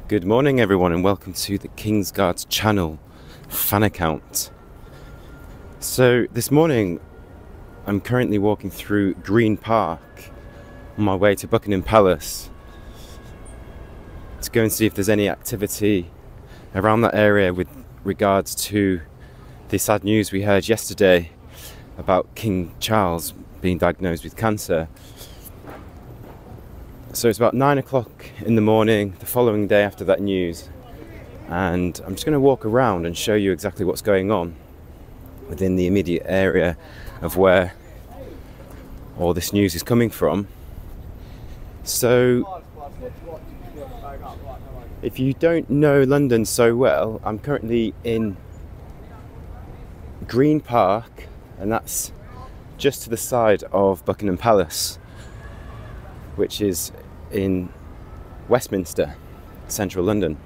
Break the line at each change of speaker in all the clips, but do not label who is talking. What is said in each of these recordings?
Good morning everyone and welcome to the King's Guards channel fan account. So this morning I'm currently walking through Green Park on my way to Buckingham Palace to go and see if there's any activity around that area with regards to the sad news we heard yesterday about King Charles being diagnosed with cancer. So it's about 9 o'clock in the morning, the following day after that news, and I'm just going to walk around and show you exactly what's going on within the immediate area of where all this news is coming from. So if you don't know London so well, I'm currently in Green Park, and that's just to the side of Buckingham Palace, which is in Westminster, central London.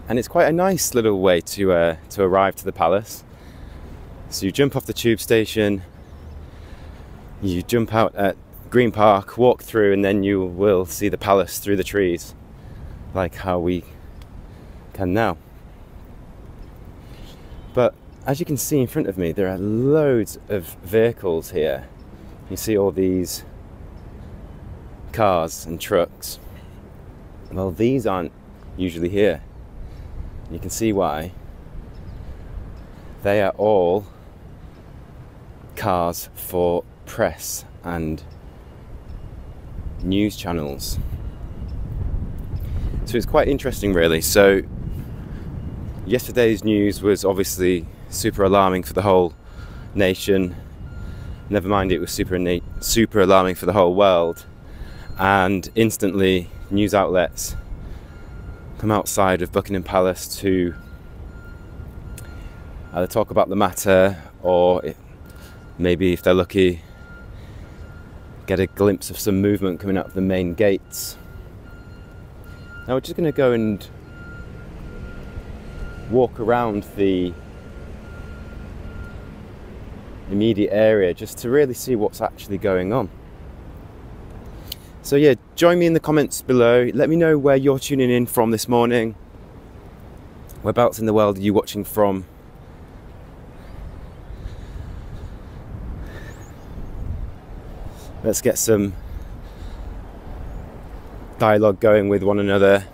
And it's quite a nice little way to arrive to the palace. So you jump off the tube station, you jump out at Green Park, walk through, and then you will see the palace through the trees, like how we can now. But as you can see in front of me, there are loads of vehicles here. You see all these cars and trucks. Well, these aren't usually here. You can see why. They are all cars for press and news channels. So it's quite interesting really. So yesterday's news was obviously super alarming for the whole nation. Never mind, it was super alarming for the whole world. And instantly news outlets come outside of Buckingham Palace to either talk about the matter, or maybe if they're lucky, get a glimpse of some movement coming out of the main gates. Now we're just going to go and walk around the immediate area just to really see what's actually going on. So yeah, join me in the comments below. Let me know where you're tuning in from this morning. Whereabouts in the world are you watching from? Let's get some dialogue going with one another.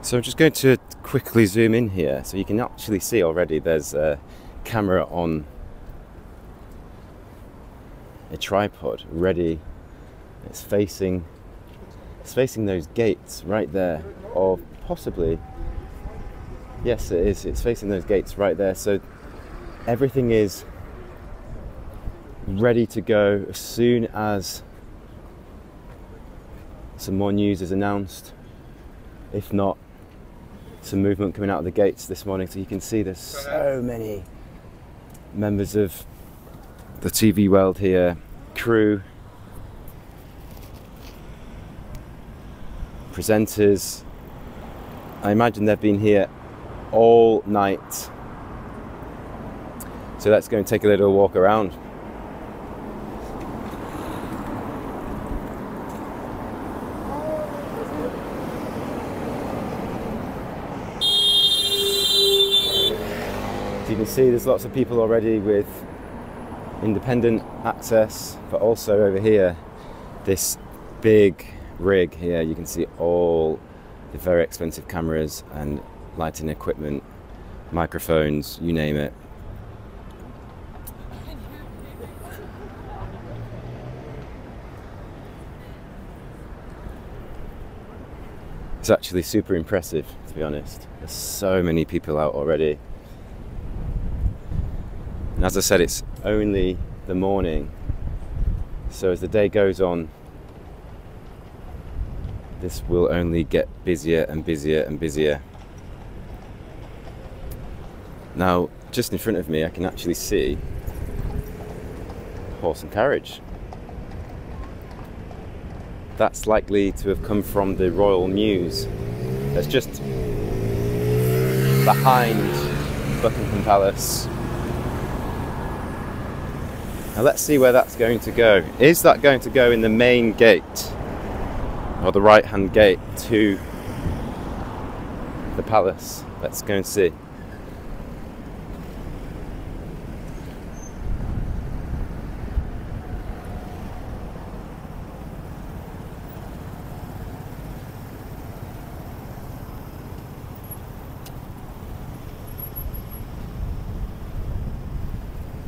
So I'm just going to quickly zoom in here so you can actually see already there's a camera on a tripod ready. It's facing those gates right there, or possibly, yes it is, it's facing those gates right there. So everything is ready to go as soon as some more news is announced, if not some movement coming out of the gates this morning. So you can see there's so many members of the TV world here, crew, presenters. I imagine they've been here all night. So let's go and take a little walk around. You can see there's lots of people already with independent access, but also over here, this big rig here, you can see all the very expensive cameras and lighting equipment, microphones, you name it. It's actually super impressive, to be honest. There's so many people out already. And as I said, it's only the morning, so as the day goes on, this will only get busier and busier and busier. Now, just in front of me, I can actually see horse and carriage. That's likely to have come from the Royal Mews. That's just behind Buckingham Palace. Now let's see where that's going to go. Is that going to go in the main gate, or the right hand gate to the palace? Let's go and see.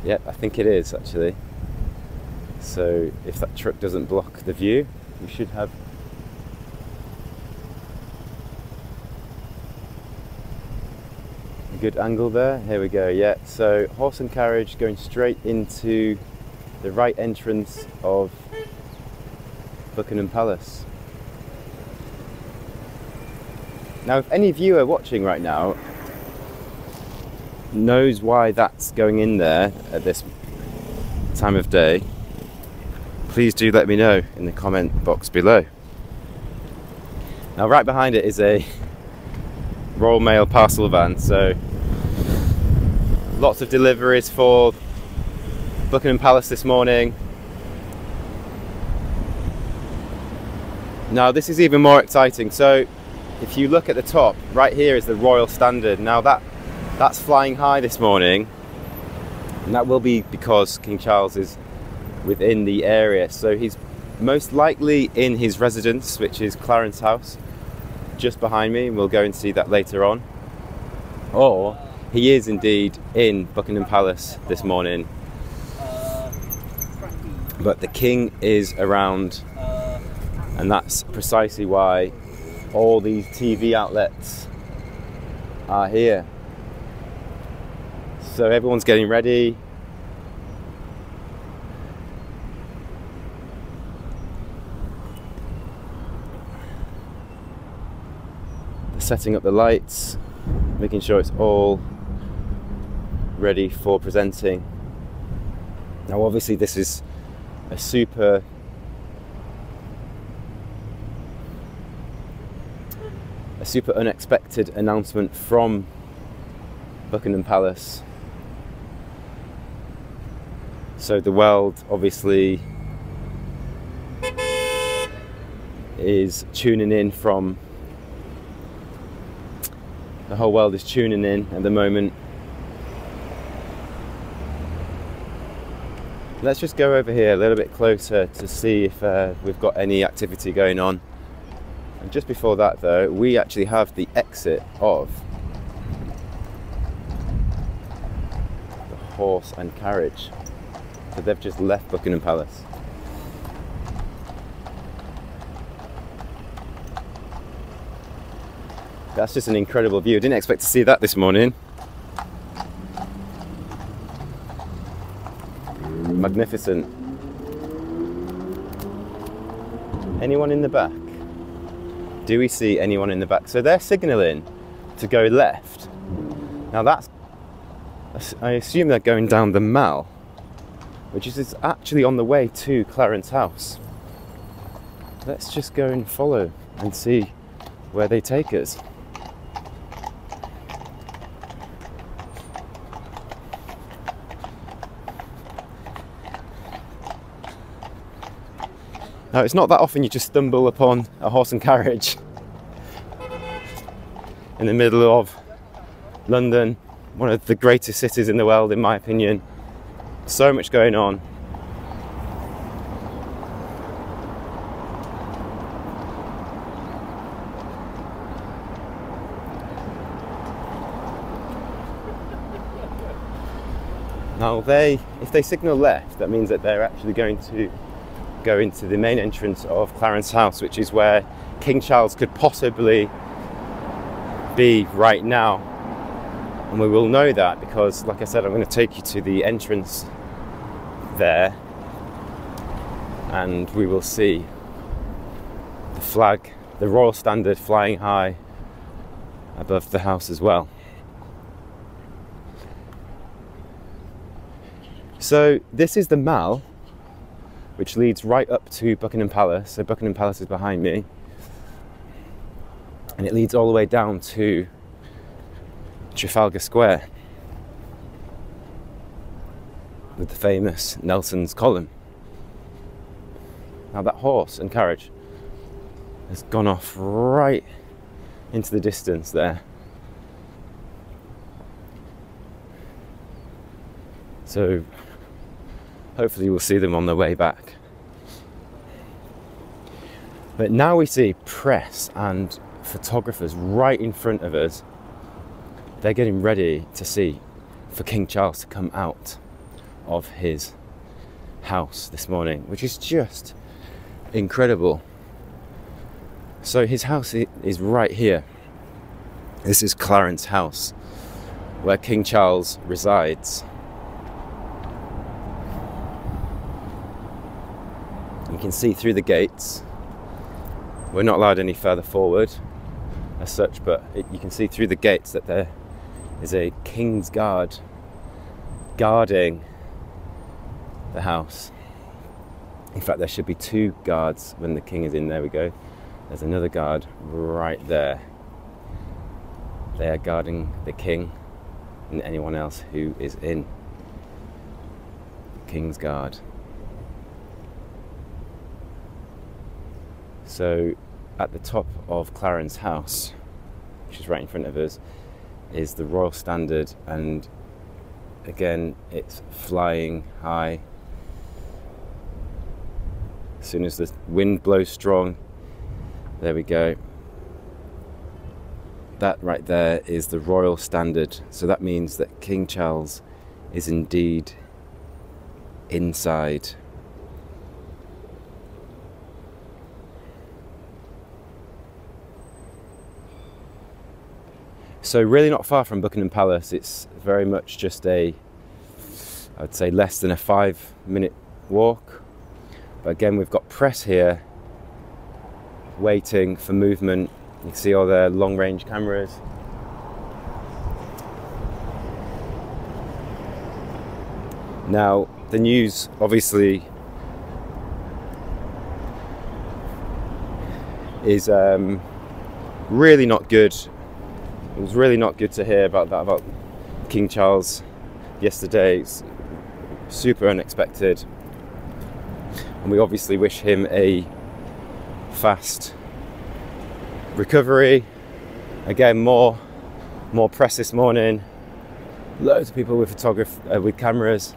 Yep, I think it is actually. So if that truck doesn't block the view, we should have a good angle there. Here we go. Yeah, so horse and carriage going straight into the right entrance of Buckingham Palace. Now, if any viewer watching right now knows why that's going in there at this time of day, please do let me know in the comment box below. Now, right behind it is a Royal Mail parcel van, so lots of deliveries for Buckingham Palace this morning. Now this is even more exciting. So if you look at the top, right here is the Royal Standard. Now that's flying high this morning, and that will be because King Charles is within the area. So he's most likely in his residence, which is Clarence House, just behind me, and we'll go and see that later on. Or he is indeed in Buckingham Palace this morning, but the King is around, and that's precisely why all these TV outlets are here. So everyone's getting ready. They're setting up the lights, making sure it's all ready for presenting. Now obviously this is a super unexpected announcement from Buckingham Palace. So the world obviously is tuning in from, the whole world is tuning in at the moment. Let's just go over here a little bit closer to see if we've got any activity going on. And just before that though, we actually have the exit of the horse and carriage. So they've just left Buckingham Palace. That's just an incredible view. I didn't expect to see that this morning. Magnificent. Anyone in the back? Do we see anyone in the back? So they're signalling to go left. Now that's, I assume they're going down the Mall, which is actually on the way to Clarence House. Let's just go and follow and see where they take us. Now, it's not that often you just stumble upon a horse and carriage in the middle of London, one of the greatest cities in the world, in my opinion. So much going on. Now, if they signal left, that means that they're actually going to go into the main entrance of Clarence House, which is where King Charles could possibly be right now. And we will know that because, like I said, I'm going to take you to the entrance there, and we will see the flag, the Royal Standard, flying high above the house as well. So this is the Mall, which leads right up to Buckingham Palace. So Buckingham Palace is behind me, and it leads all the way down to Trafalgar Square. with the famous Nelson's column. Now that horse and carriage has gone off right into the distance there. So hopefully we'll see them on their way back. But now we see press and photographers right in front of us. They're getting ready to see for King Charles to come out of his house this morning, which is just incredible. So his house is right here. This is Clarence House, where King Charles resides. You can see through the gates. We're not allowed any further forward as such, but you can see through the gates that there is a King's Guard guarding the house. In fact, there should be 2 guards when the king is in. There we go. There's another guard right there. They are guarding the king and anyone else who is in King's Guard. So at the top of Clarence House, which is right in front of us, is the Royal Standard, and again it's flying high. As soon as the wind blows strong, there we go. That right there is the Royal Standard. So that means that King Charles is indeed inside. So really not far from Buckingham Palace. It's very much just I would say less than a 5-minute walk. But again, we've got press here waiting for movement. You can see all their long-range cameras. Now, the news obviously is really not good. It was really not good to hear about that, about King Charles yesterday. It's super unexpected. And we obviously wish him a fast recovery. Again, more press this morning. Loads of people with with cameras.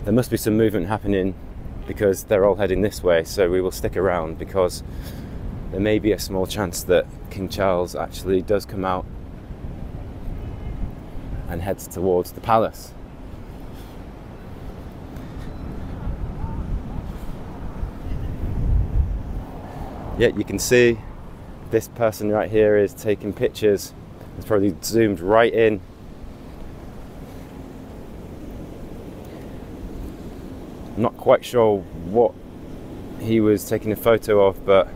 There must be some movement happening because they're all heading this way, so we will stick around because there may be a small chance that King Charles actually does come out and heads towards the palace. Yeah, you can see this person right here is taking pictures. It's probably zoomed right in. I'm not quite sure what he was taking a photo of, but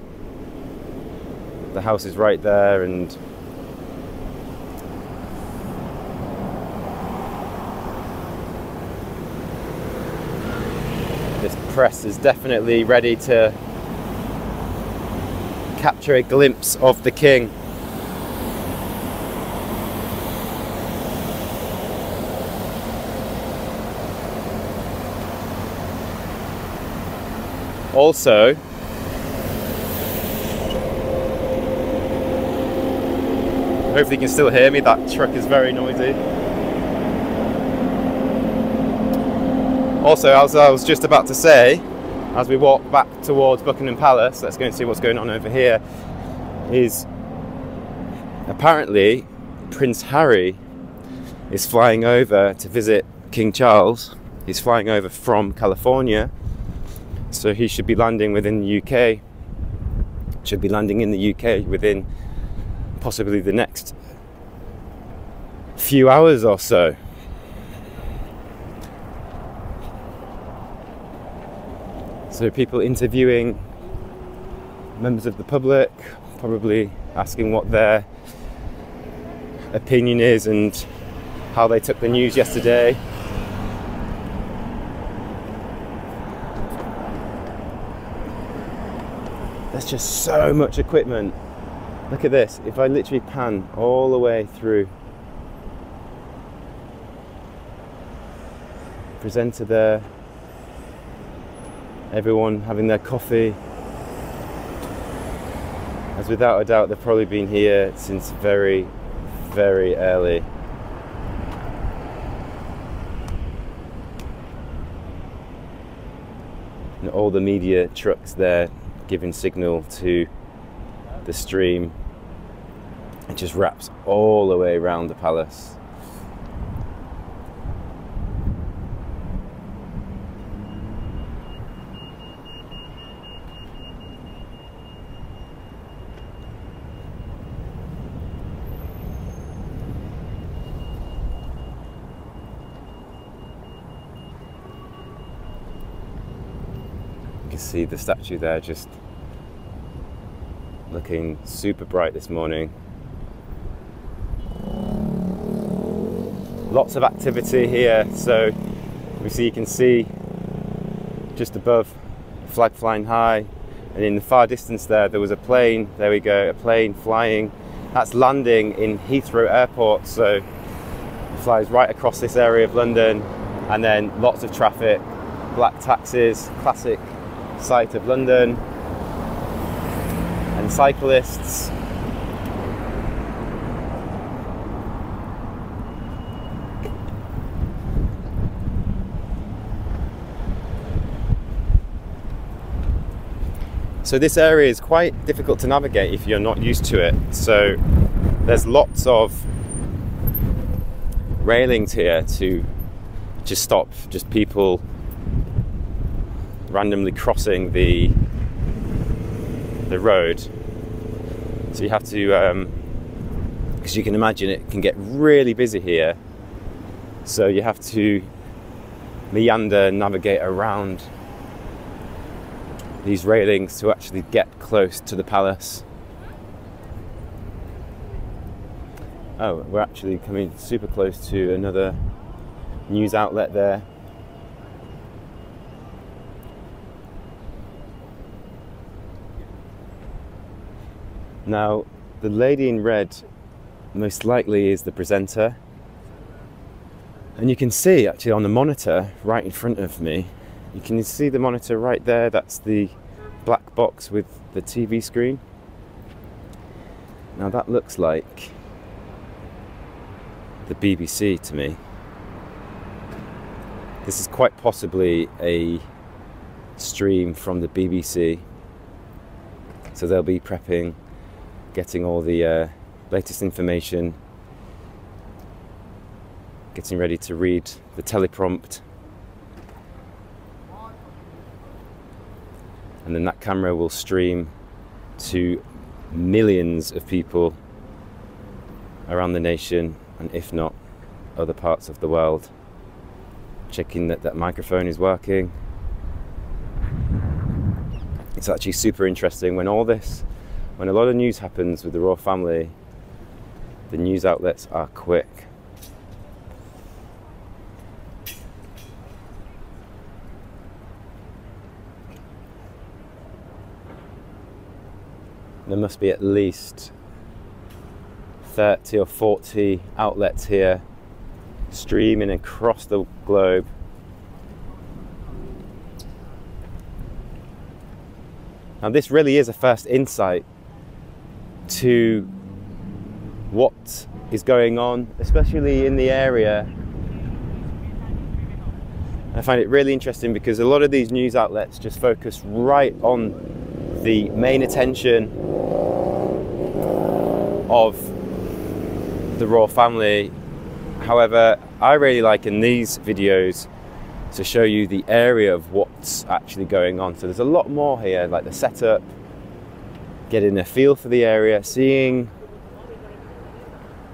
the house is right there, and this press is definitely ready to capture a glimpse of the king. Also, hopefully you can still hear me, that truck is very noisy. Also, as I was just about to say, as we walk back towards Buckingham Palace, let's go and see what's going on over here, is apparently Prince Harry is flying over to visit King Charles. He's flying over from California, so he should be landing within the UK, should be landing in the UK within possibly the next few hours or so. So people interviewing members of the public, probably asking what their opinion is and how they took the news yesterday. There's just so much equipment. Look at this. If I literally pan all the way through presenter there, everyone having their coffee, as without a doubt they've probably been here since very, very early. And all the media trucks there giving signal to the stream. It just wraps all the way around the palace. You can see the statue there just looking super bright this morning. Lots of activity here, so you can see just above, flag flying high, and in the far distance there was a plane. There we go, a plane flying. That's landing in Heathrow Airport, so it flies right across this area of London, and then lots of traffic, black taxis, classic sight of London, and cyclists. So this area is quite difficult to navigate if you're not used to it. So there's lots of railings here to just stop just people randomly crossing the road. So you have to, because you can imagine it can get really busy here. So you have to meander, navigate around these railings to actually get close to the palace. Oh, we're actually coming super close to another news outlet there. Now, the lady in red most likely is the presenter. And you can see actually on the monitor right in front of me, you can see the monitor right there. That's the black box with the TV screen. Now that looks like the BBC to me. This is quite possibly a stream from the BBC. So they'll be prepping, getting all the latest information, getting ready to read the teleprompt. And then that camera will stream to millions of people around the nation, and if not, other parts of the world. Checking that that microphone is working. It's actually super interesting when a lot of news happens with the royal family, the news outlets are quick. There must be at least 30 or 40 outlets here streaming across the globe. Now this really is a first insight to what is going on, especially in the area. I find it really interesting because a lot of these news outlets just focus right on the main attention of the royal family. However, I really like in these videos to show you the area of what's actually going on. So there's a lot more here, like the setup, getting a feel for the area, seeing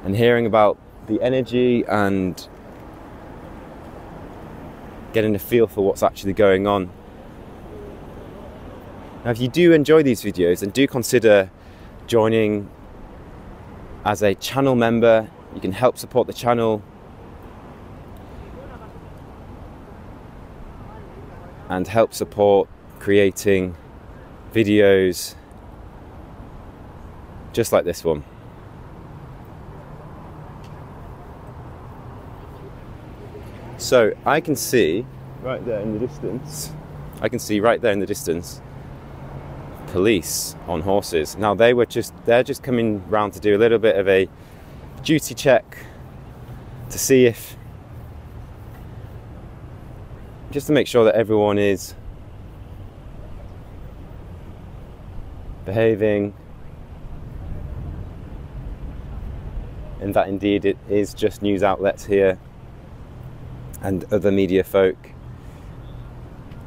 and hearing about the energy and getting a feel for what's actually going on. Now, if you do enjoy these videos, then do consider joining as a channel member. You can help support the channel and help support creating videos just like this one. So I can see right there in the distance, police on horses. Now they're just coming round to do a little bit of a duty check to see if, just to make sure that everyone is behaving, and that indeed it is just news outlets here and other media folk.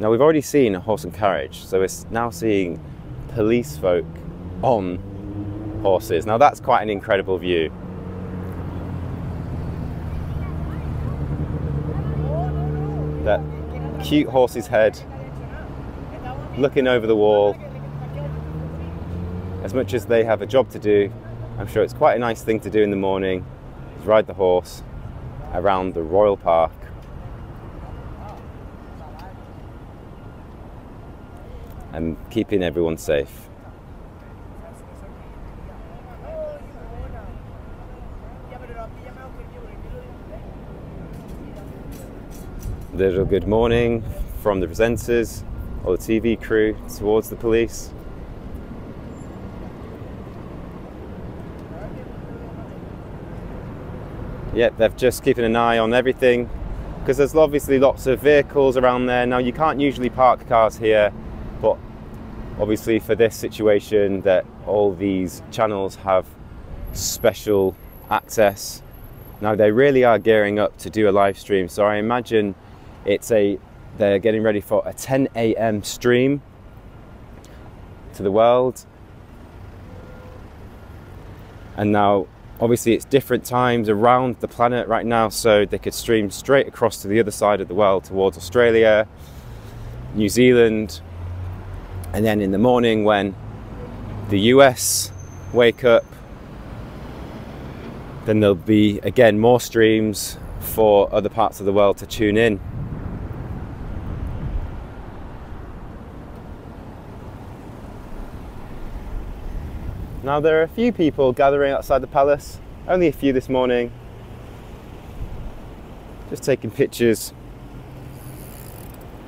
Now we've already seen a horse and carriage, so we're now seeing police folk on horses. Now that's quite an incredible view. That cute horse's head looking over the wall. As much as they have a job to do, I'm sure it's quite a nice thing to do in the morning, is ride the horse around the Royal Park. And keeping everyone safe. Little good morning from the presenters or the TV crew towards the police. Yep, they're just keeping an eye on everything because there's obviously lots of vehicles around there. Now you can't usually park cars here, but obviously for this situation that all these channels have special access. Now they really are gearing up to do a live stream, so I imagine they're getting ready for a 10 AM stream to the world. And now obviously it's different times around the planet right now, so they could stream straight across to the other side of the world towards Australia, New Zealand, and then in the morning when the US wake up, then there'll be again more streams for other parts of the world to tune in. Now there are a few people gathering outside the palace, only a few this morning, just taking pictures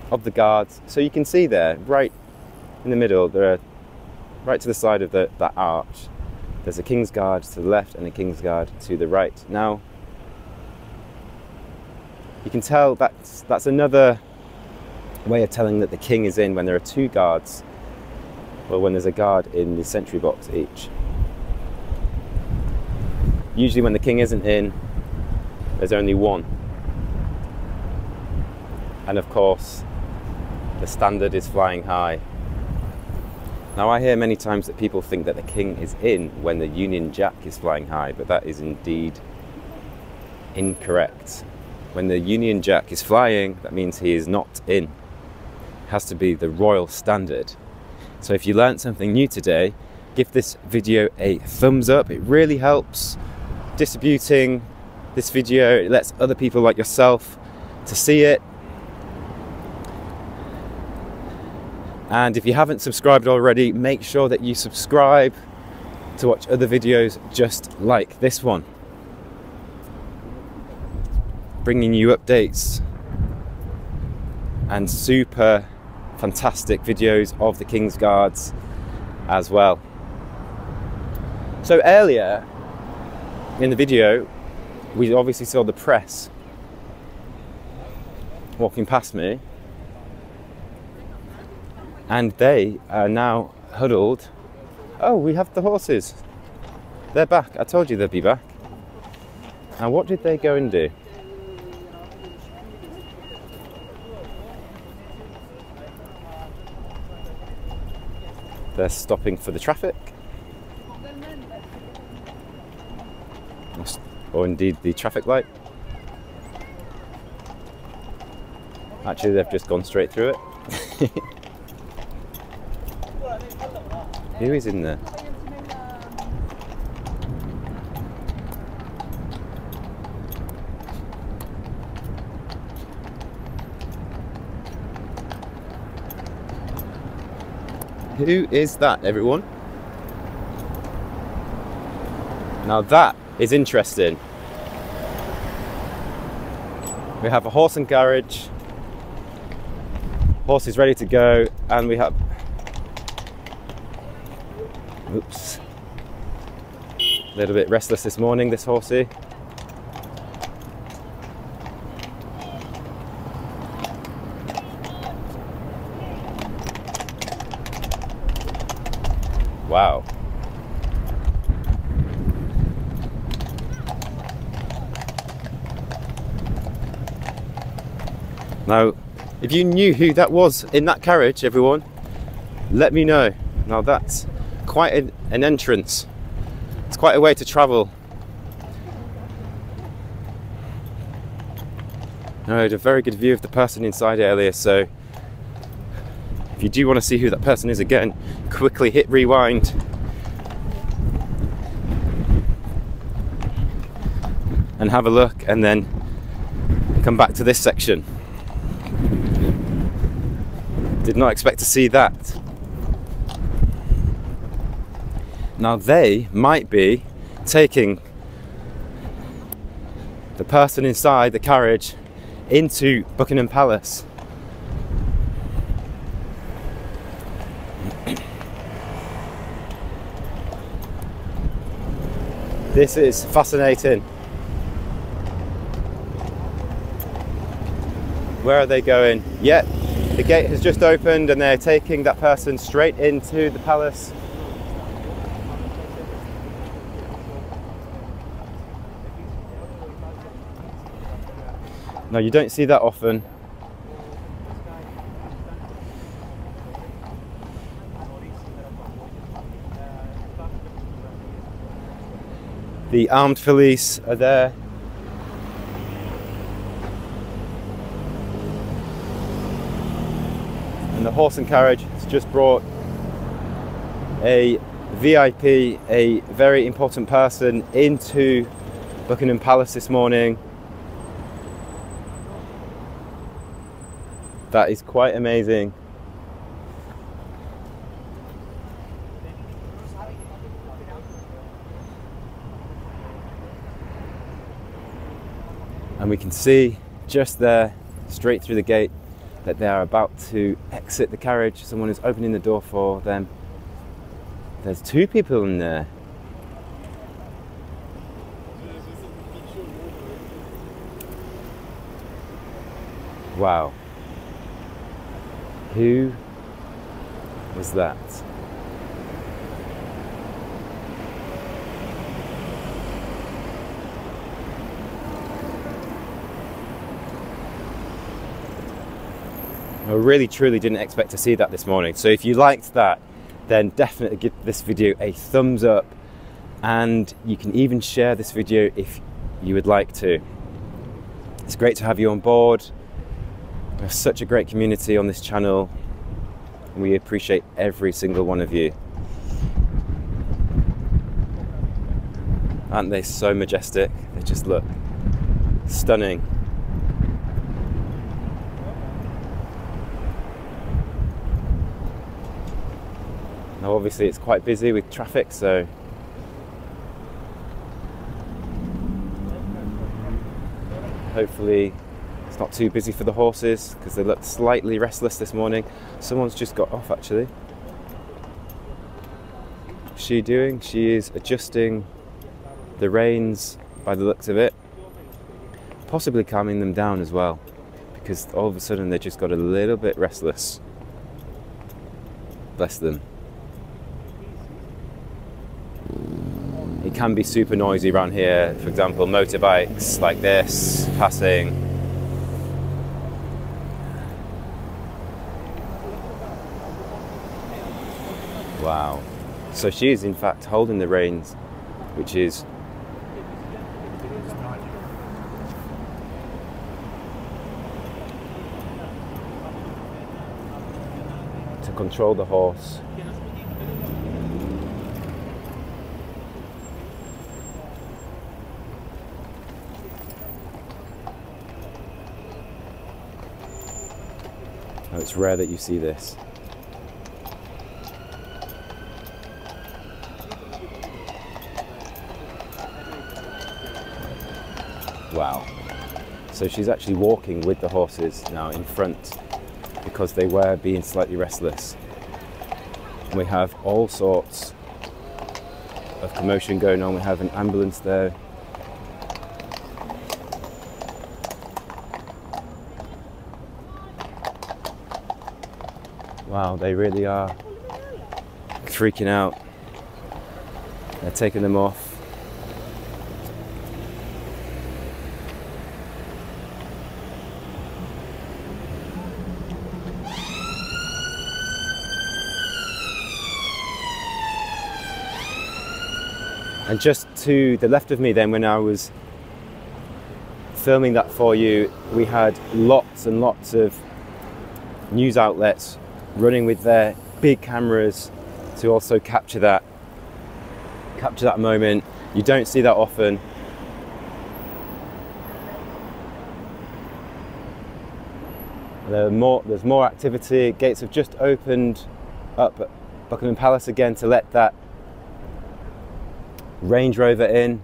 of the guards. So you can see there, right in the middle, there are, right to the side of that arch, there's a King's Guard to the left and a King's Guard to the right. Now, you can tell that's another way of telling that the King is in when there are two guards, or when there's a guard in the sentry box each. Usually when the King isn't in, there's only one. And of course, the standard is flying high. Now I hear many times that people think that the King is in when the Union Jack is flying high, but that is indeed incorrect. When the Union Jack is flying, that means he is not in. It has to be the royal standard. So if you learned something new today, give this video a thumbs up. It really helps distributing this video. It lets other people like yourself to see it. And if you haven't subscribed already, make sure that you subscribe to watch other videos just like this one, bringing you updates and super fantastic videos of the King's Guards as well. So earlier in the video, we obviously saw the press walking past me, and they are now huddled. Oh, we have the horses. They're back. I told you they'd be back. And what did they go and do? They're stopping for the traffic. Or indeed the traffic light. Actually, they've just gone straight through it. Who is in there? Who is that, everyone? Now that is interesting. We have a horse and carriage. Horse is ready to go, and we have, oops, a little bit restless this morning, this horsey. Wow. Now, if you knew who that was in that carriage, everyone, let me know. Now that's quite an entrance. It's quite a way to travel. I had a very good view of the person inside earlier, so if you do want to see who that person is again, quickly hit rewind. And have a look, and then come back to this section. Did not expect to see that. Now they might be taking the person inside the carriage into Buckingham Palace. This is fascinating. Where are they going? Yep, the gate has just opened and they're taking that person straight into the palace. No, you don't see that often. The armed police are there. And the horse and carriage has just brought a VIP, a very important person, into Buckingham Palace this morning. That is quite amazing. And we can see just there, straight through the gate, that they are about to exit the carriage. Someone is opening the door for them. There's two people in there. Wow. Who was that? I really truly didn't expect to see that this morning. So if you liked that, then definitely give this video a thumbs up, and you can even share this video if you would like to. It's great to have you on board. We have such a great community on this channel, and we appreciate every single one of you. Aren't they so majestic? They just look stunning. Now obviously it's quite busy with traffic, so hopefully it's not too busy for the horses, because they look slightly restless this morning. Someone's just got off actually. What's she doing? She is adjusting the reins by the looks of it, possibly calming them down as well, because all of a sudden they just got a little bit restless. Bless them. It can be super noisy around here. For example, motorbikes like this passing. Wow. So she is in fact holding the reins, which is to control the horse. Oh, it's rare that you see this. Wow. So she's actually walking with the horses now in front because they were being slightly restless. And we have all sorts of commotion going on. We have an ambulance there. Wow, they really are freaking out. They're taking them off. And just to the left of me then, when I was filming that for you, we had lots and lots of news outlets running with their big cameras to also capture that moment. You don't see that often. There's more activity. Gates have just opened up at Buckingham Palace again to let that Range Rover in.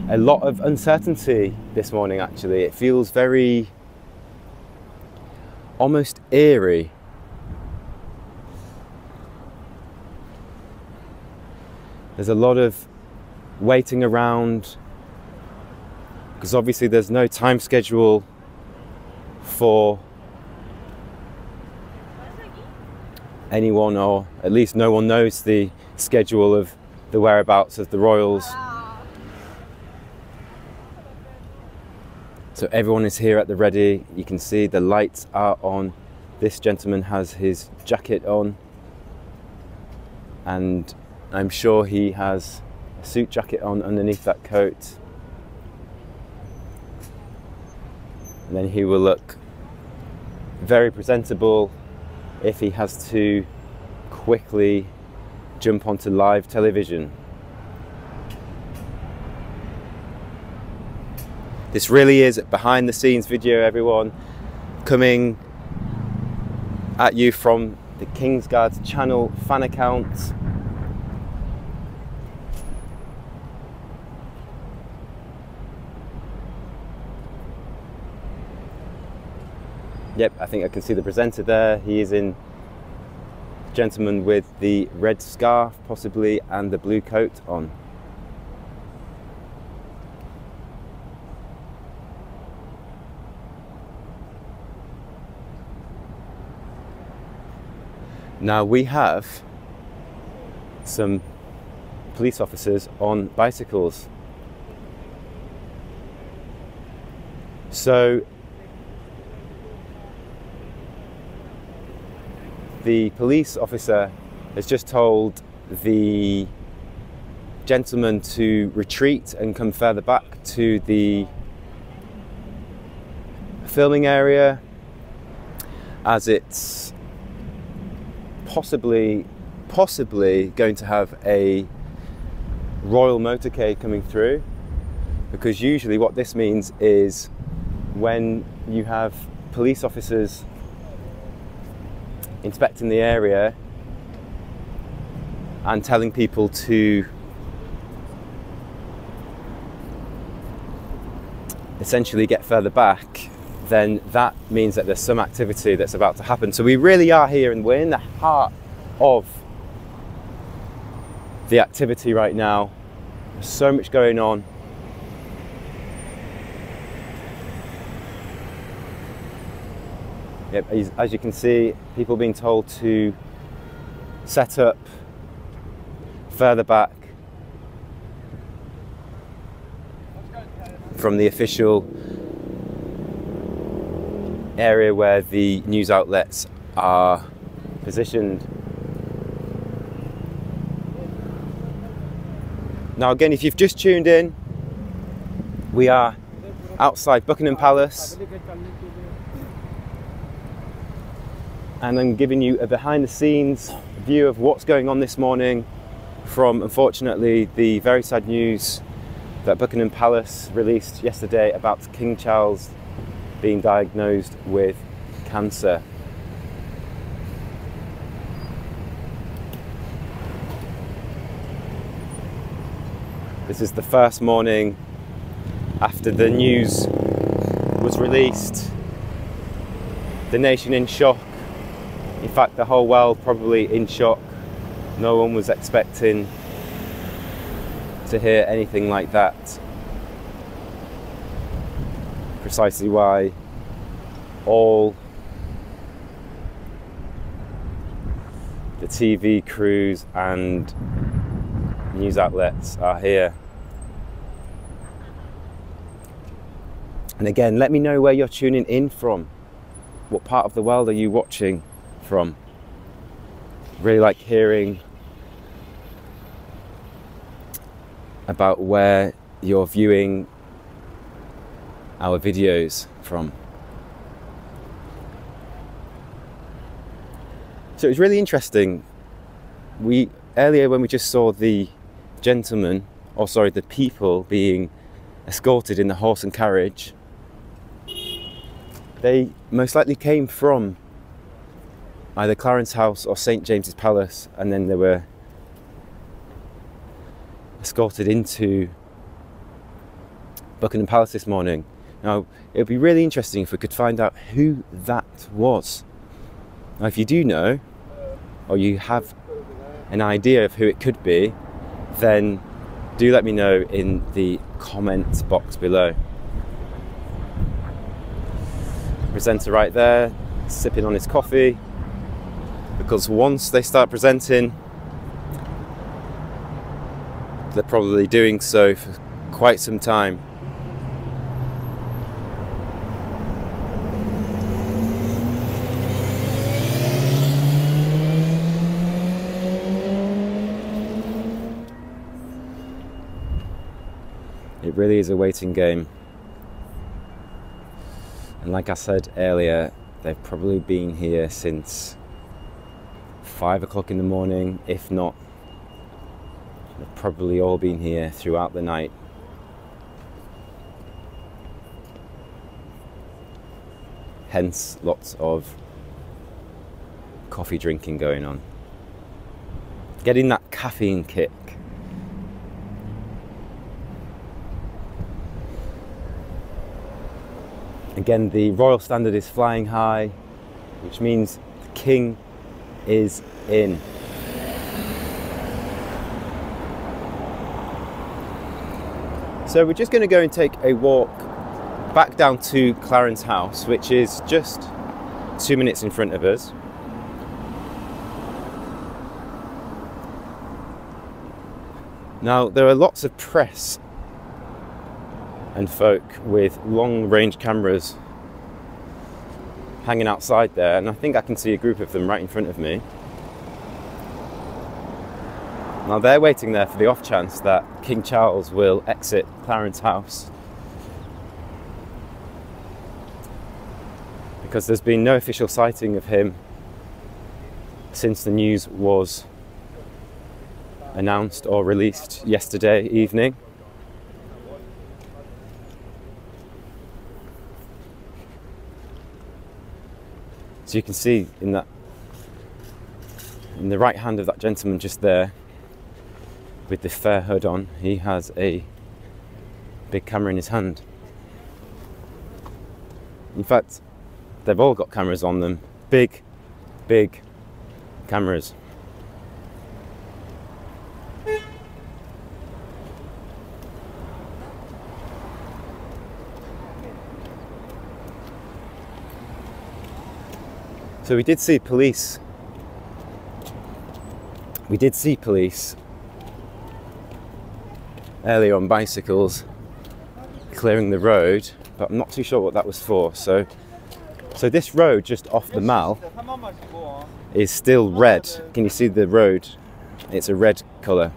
A lot of uncertainty this morning, actually. It feels very almost eerie. There's a lot of waiting around because obviously there's no time schedule for anyone, or at least no one knows the schedule of the whereabouts of the royals. So everyone is here at the ready. You can see the lights are on. This gentleman has his jacket on, and I'm sure he has a suit jacket on underneath that coat. And then he will look very presentable if he has to quickly jump onto live television. This really is a behind the scenes video, everyone, coming at you from the King's Guards channel fan account. Yep, I think I can see the presenter there. He is in, gentleman with the red scarf possibly and the blue coat on. Now we have some police officers on bicycles. So the police officer has just told the gentleman to retreat and come further back to the filming area, as it's possibly going to have a royal motorcade coming through, because usually what this means is when you have police officers inspecting the area and telling people to essentially get further back, then that means that there's some activity that's about to happen. So we really are here, and we're in the heart of the activity right now. There's so much going on. Yep, as you can see, people being told to set up further back from the official area where the news outlets are positioned. Now again, if you've just tuned in, we are outside Buckingham Palace, and I'm giving you a behind the scenes view of what's going on this morning from, unfortunately, the very sad news that Buckingham Palace released yesterday about King Charles being diagnosed with cancer. This is the first morning after the news was released. The nation in shock. In fact, the whole world probably in shock. No one was expecting to hear anything like that. Precisely why all the TV crews and news outlets are here. And again, let me know where you're tuning in from. What part of the world are you watching from? Really like hearing about where you're viewing our videos from. So it was really interesting. Earlier when we just saw the gentlemen, or sorry, the people being escorted in the horse and carriage, they most likely came from either Clarence House or St James's Palace, and then they were escorted into Buckingham Palace this morning. Now, it would be really interesting if we could find out who that was. Now, if you do know, or you have an idea of who it could be, then do let me know in the comment box below. Presenter right there, sipping on his coffee, because once they start presenting, they're probably doing so for quite some time. It really is a waiting game. And like I said earlier, they've probably been here since 5 o'clock in the morning, if not. They've probably all been here throughout the night. Hence, lots of coffee drinking going on. Getting that caffeine kick. Again, the royal standard is flying high, which means the king is in. So we're just going to go and take a walk back down to Clarence House, which is just 2 minutes in front of us. Now, there are lots of press and folk with long-range cameras hanging outside there, and I think I can see a group of them right in front of me. Now they're waiting there for the off chance that King Charles will exit Clarence House, because there's been no official sighting of him since the news was announced or released yesterday evening. So you can see in the right hand of that gentleman just there, with the fair hood on, he has a big camera in his hand. In fact, they've all got cameras on them. Big, big cameras. So we did see police. Earlier on bicycles clearing the road, but I'm not too sure what that was for. So this road just off the Mall is still red. Can you see the road? It's a red colour,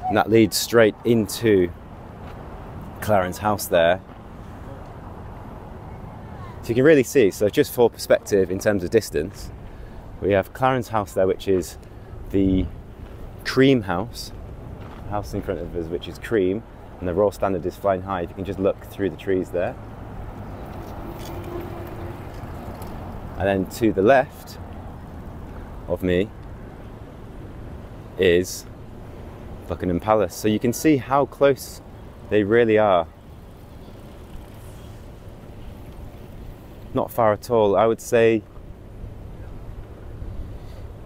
and that leads straight into Clarence House there. So you can really see, so just for perspective in terms of distance, we have Clarence House there, which is the cream house in front of us, which is cream, and the royal standard is flying high. If you can just look through the trees there. And then to the left of me is Buckingham Palace. So you can see how close they really are. Not far at all. I would say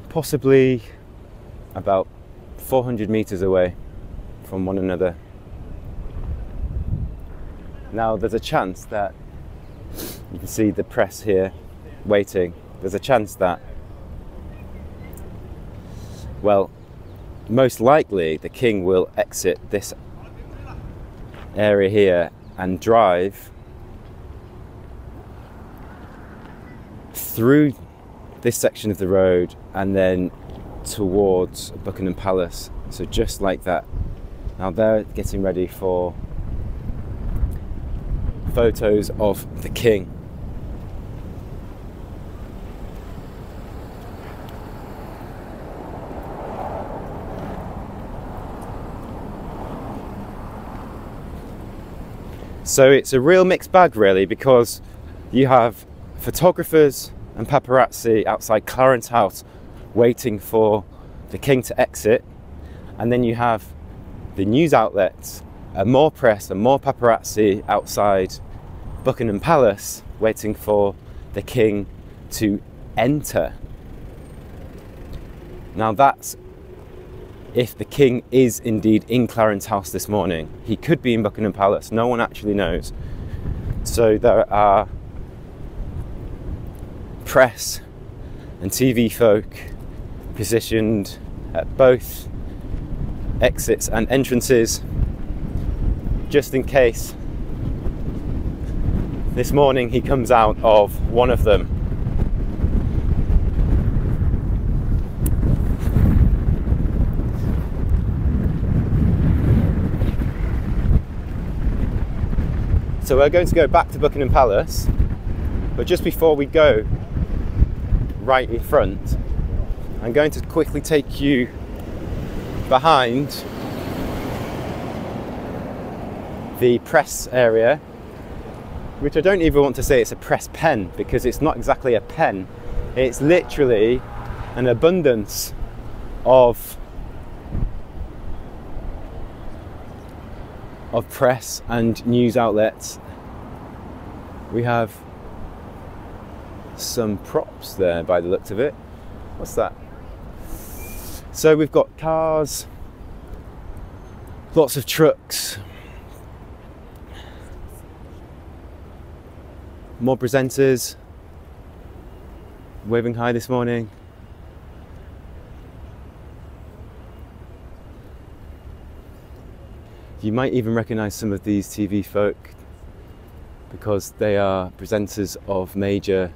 possibly about 400 meters away from one another. Now there's a chance that, you can see the press here waiting, there's a chance that, well, most likely the king will exit this area here and drive through this section of the road and then towards Buckingham Palace. So just like that. Now they're getting ready for photos of the king. So it's a real mixed bag really, because you have photographers and paparazzi outside Clarence House waiting for the king to exit, and then you have the news outlets and more press and more paparazzi outside Buckingham Palace waiting for the king to enter. Now that's if the king is indeed in Clarence House this morning. He could be in Buckingham Palace, no one actually knows. So there are press and TV folk positioned at both exits and entrances, just in case this morning he comes out of one of them. So we're going to go back to Buckingham Palace, but just before we go right in front, I'm going to quickly take you behind the press area, which I don't even want to say it's a press pen, because it's not exactly a pen. It's literally an abundance of press and news outlets. We have some props there by the looks of it. What's that? So we've got cars, lots of trucks, more presenters waving hi this morning. You might even recognise some of these TV folk because they are presenters of major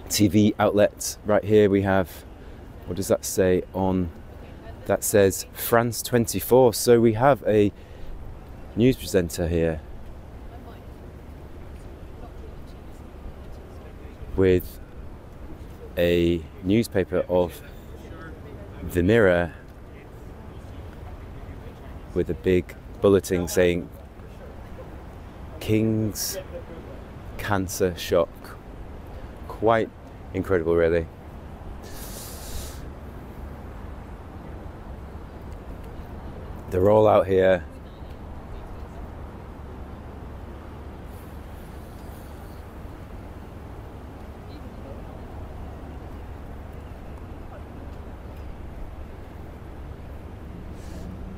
TV outlets. Right here we have, what does that say on, that says France 24. So we have a news presenter here with a newspaper of The Mirror with a big bulletin saying King's cancer shock. Quite incredible really. They're all out here.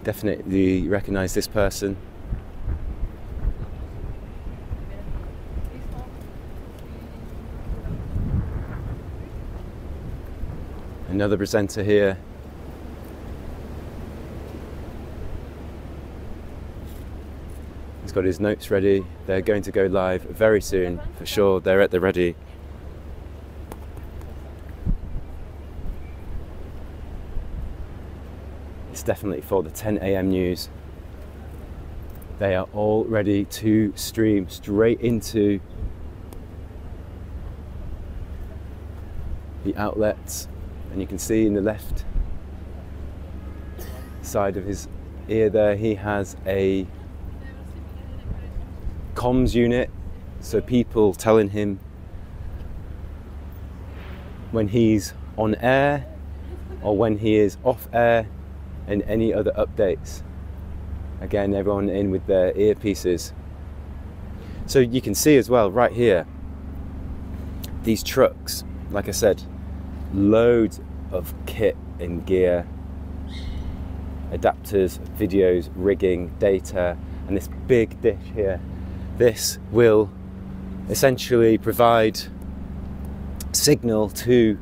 Definitely recognise this person. Another presenter here. He's got his notes ready. They're going to go live very soon, for sure. They're at the ready. It's definitely for the 10 AM news. They are all ready to stream straight into the outlets. And you can see in the left side of his ear there, he has a comms unit, so people telling him when he's on air or when he is off air, and any other updates. Again, everyone in with their earpieces. So you can see as well right here, these trucks, like I said, loads of kit and gear, adapters, videos, rigging, data, and this big dish here. This will essentially provide signal to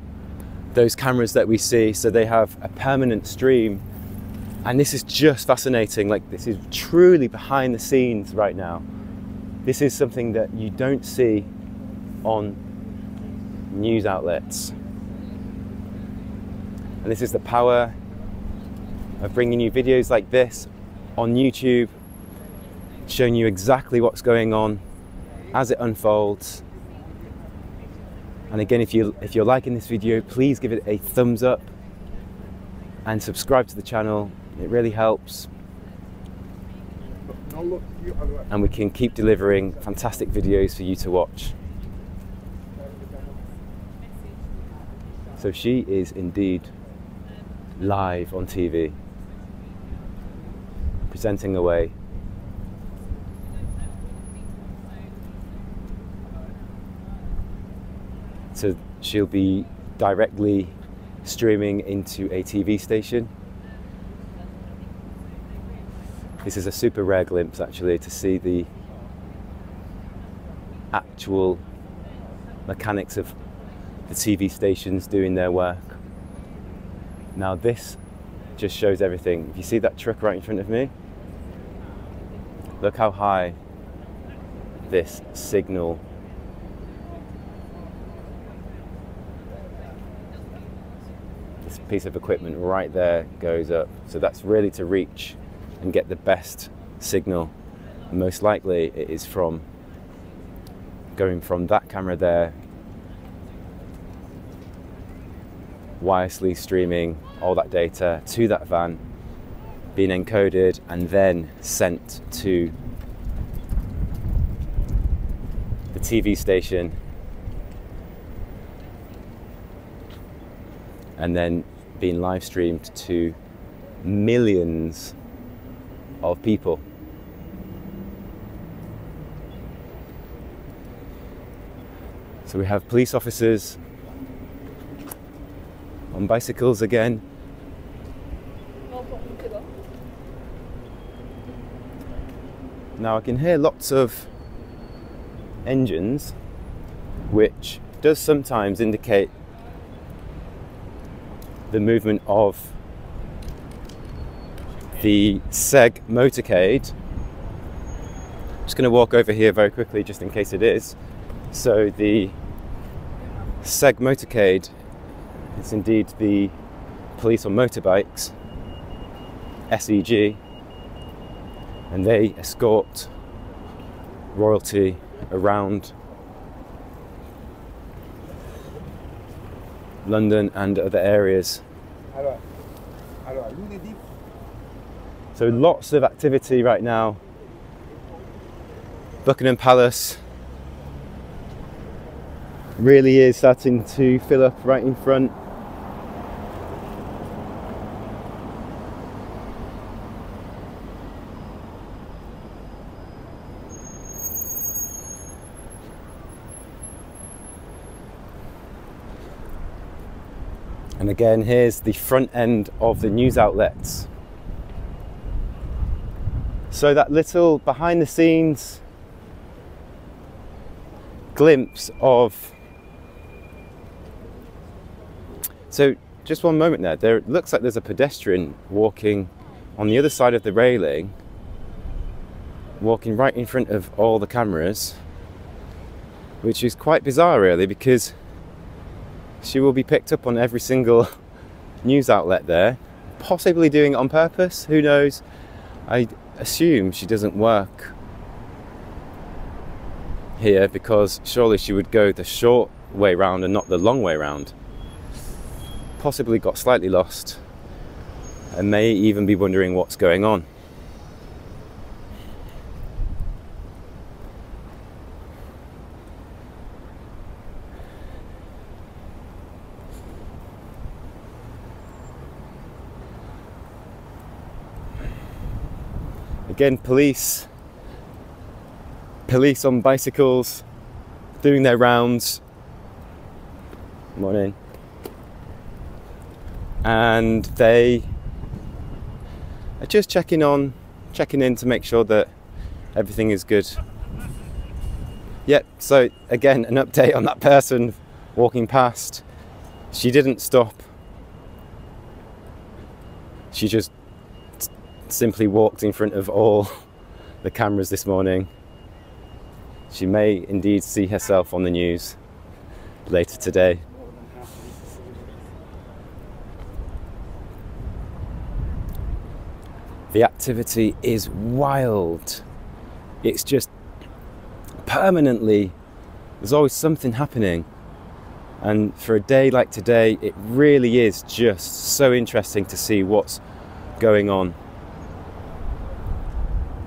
those cameras that we see, so they have a permanent stream. And this is just fascinating. Like, this is truly behind the scenes right now. This is something that you don't see on news outlets. And this is the power of bringing you videos like this on YouTube, showing you exactly what's going on as it unfolds. And again, if you're liking this video, please give it a thumbs up and subscribe to the channel. It really helps. And we can keep delivering fantastic videos for you to watch. So she is indeed live on TV, presenting away. So she'll be directly streaming into a TV station. This is a super rare glimpse, actually, to see the actual mechanics of the TV stations doing their work. Now this just shows everything. If you see that truck right in front of me, look how high this signal, this piece of equipment right there goes up. So that's really to reach and get the best signal. Most likely it is from going from that camera there, wirelessly streaming all that data to that van, being encoded and then sent to the TV station, and then being live streamed to millions of people. So we have police officers on bicycles again. Now I can hear lots of engines, which does sometimes indicate the movement of the SEG motorcade. I'm just going to walk over here very quickly just in case it is. So the SEG motorcade is indeed the police on motorbikes, SEG, and they escort royalty around London and other areas. So lots of activity right now. Buckingham Palace really is starting to fill up right in front. And again, here's the front end of the news outlets. So that little behind the scenes glimpse of, so just one moment there, there looks like there's a pedestrian walking on the other side of the railing, walking right in front of all the cameras, which is quite bizarre really, because she will be picked up on every single news outlet there, possibly doing it on purpose, who knows. I assume she doesn't work here, because surely she would go the short way round and not the long way round. Possibly got slightly lost and may even be wondering what's going on. Again, police on bicycles doing their rounds. Morning. And they are just checking in to make sure that everything is good. Yep, so again, an update on that person walking past. She didn't stop. She just simply walked in front of all the cameras this morning. She may indeed see herself on the news later today. The activity is wild. It's just permanently, there's always something happening. And for a day like today, it really is just so interesting to see what's going on.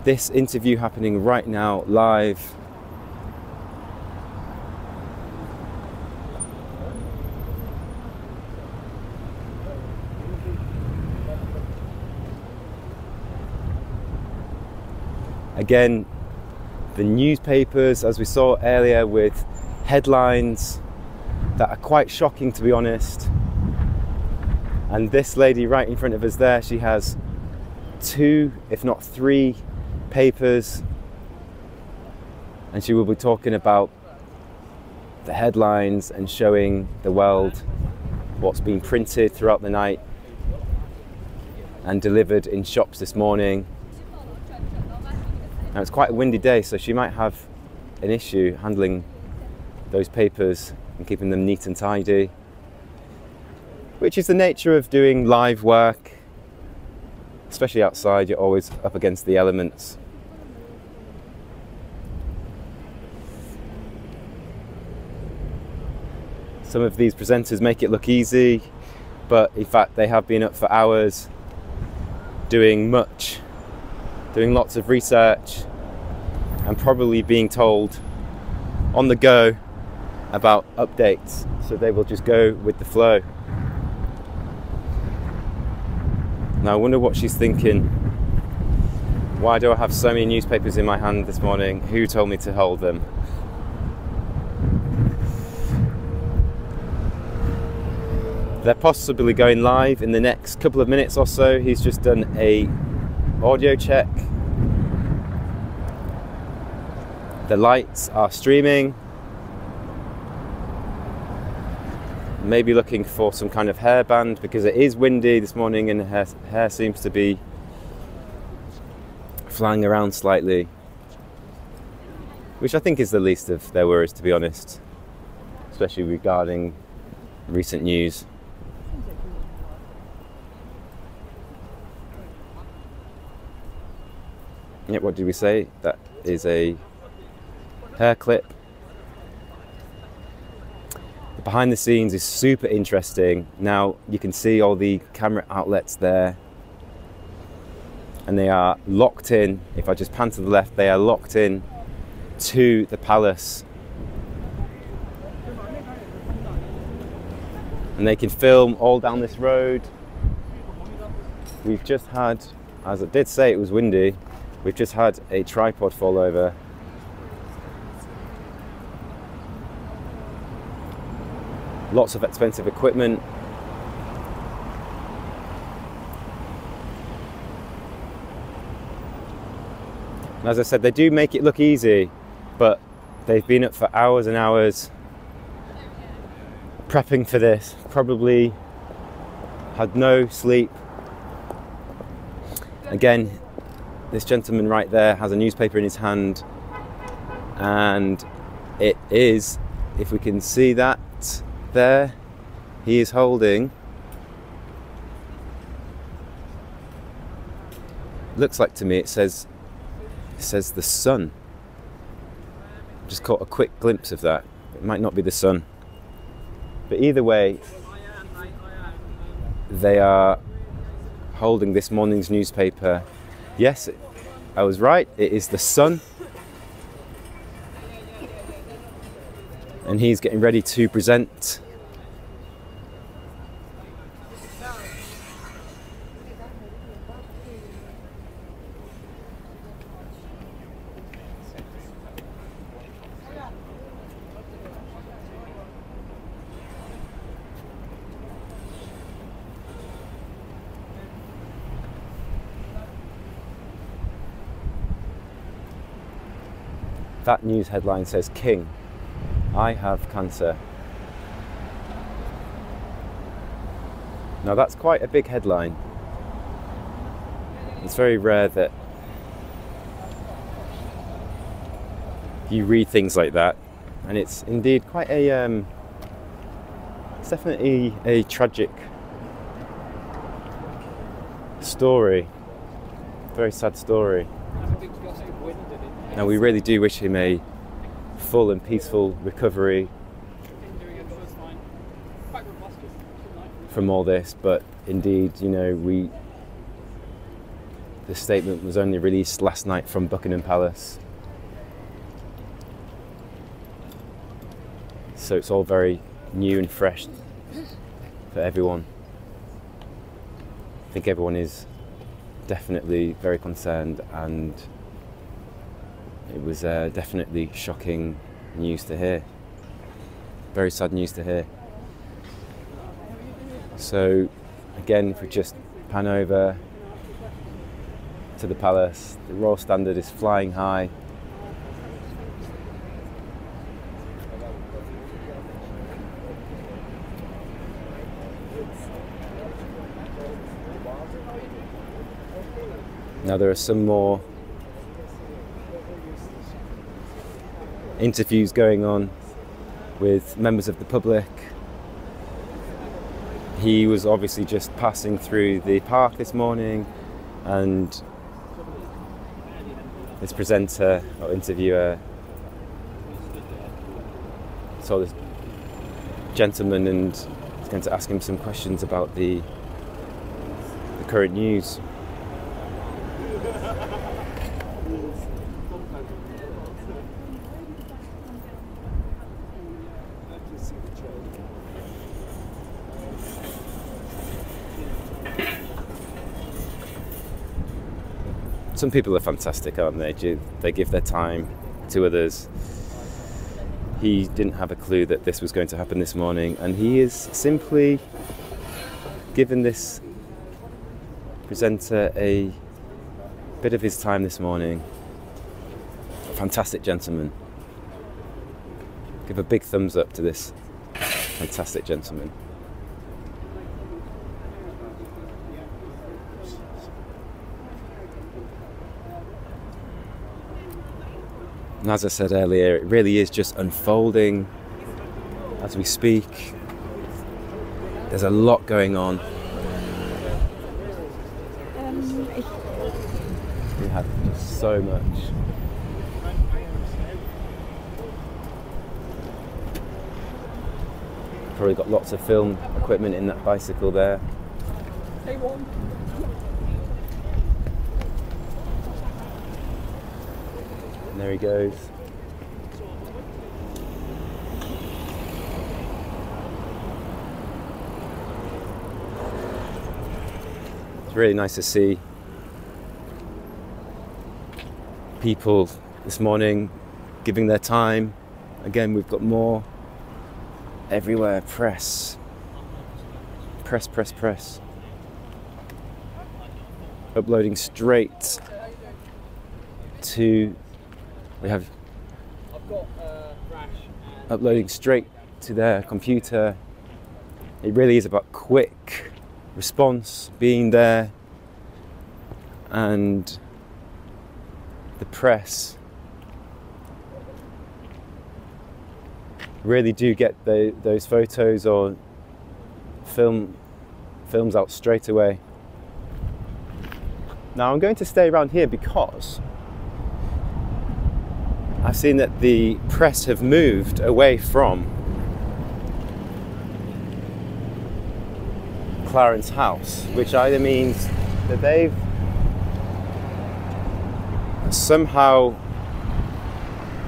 This interview happening right now, live. Again, the newspapers, as we saw earlier, with headlines that are quite shocking, to be honest. And this lady right in front of us there, she has 2, if not 3 papers, and she will be talking about the headlines and showing the world what's been printed throughout the night and delivered in shops this morning. Now, it's quite a windy day, so she might have an issue handling those papers and keeping them neat and tidy, which is the nature of doing live work. Especially outside, you're always up against the elements. Some of these presenters make it look easy, but in fact they have been up for hours doing lots of research and probably being told on the go about updates, so they will just go with the flow. Now I wonder what she's thinking. Why do I have so many newspapers in my hand this morning? Who told me to hold them? They're possibly going live in the next couple of minutes or so. He's just done a audio check. The lights are streaming. Maybe looking for some kind of hairband because it is windy this morning and her hair seems to be flying around slightly, which I think is the least of their worries, to be honest, especially regarding recent news. Yeah, what did we say? That is a hair clip. The behind the scenes is super interesting. Now you can see all the camera outlets there, and they are locked in. If I just pan to the left, they are locked in to the palace, and they can film all down this road. We've just had, as I did say, it was windy. We've just had a tripod fall over. Lots of expensive equipment. And as I said, they do make it look easy, but they've been up for hours and hours prepping for this. Probably had no sleep. Again, this gentleman right there has a newspaper in his hand, and it is, if we can see that there, he is holding, looks like to me it says the sun. Just caught a quick glimpse of that. It might not be the sun, but either way, they are holding this morning's newspaper. Yes, I was right, it is the sun. And he's getting ready to present. That news headline says, "King, I have cancer." Now that's quite a big headline. It's very rare that you read things like that, and it's indeed quite a it's definitely a tragic story, very sad story. Now we really do wish him a full and peaceful recovery from all this, but indeed, you know, the statement was only released last night from Buckingham Palace, so it's all very new and fresh for everyone. I think everyone is definitely very concerned, and it was definitely shocking news to hear, very sad news to hear. So again, if we just pan over to the palace, the Royal Standard is flying high. Now there are some more interviews going on with members of the public. He was obviously just passing through the park this morning, and this presenter or interviewer saw this gentleman and is going to ask him some questions about the current news. Some people are fantastic, aren't they? They give their time to others. He didn't have a clue that this was going to happen this morning, and he is simply giving this presenter a bit of his time this morning. A fantastic gentleman. Give a big thumbs up to this fantastic gentleman. And as I said earlier, it really is just unfolding as we speak. There's a lot going on. We have just so much. Probably got lots of film equipment in that bicycle there. And there he goes. It's really nice to see people this morning giving their time. Again, we've got more everywhere. Press. Press, press, press. Uploading straight to... We have uploading straight to their computer. It really is about quick response, being there, and the press really do get those photos or films out straight away. Now I'm going to stay around here because I've seen that the press have moved away from Clarence House, which either means that they've somehow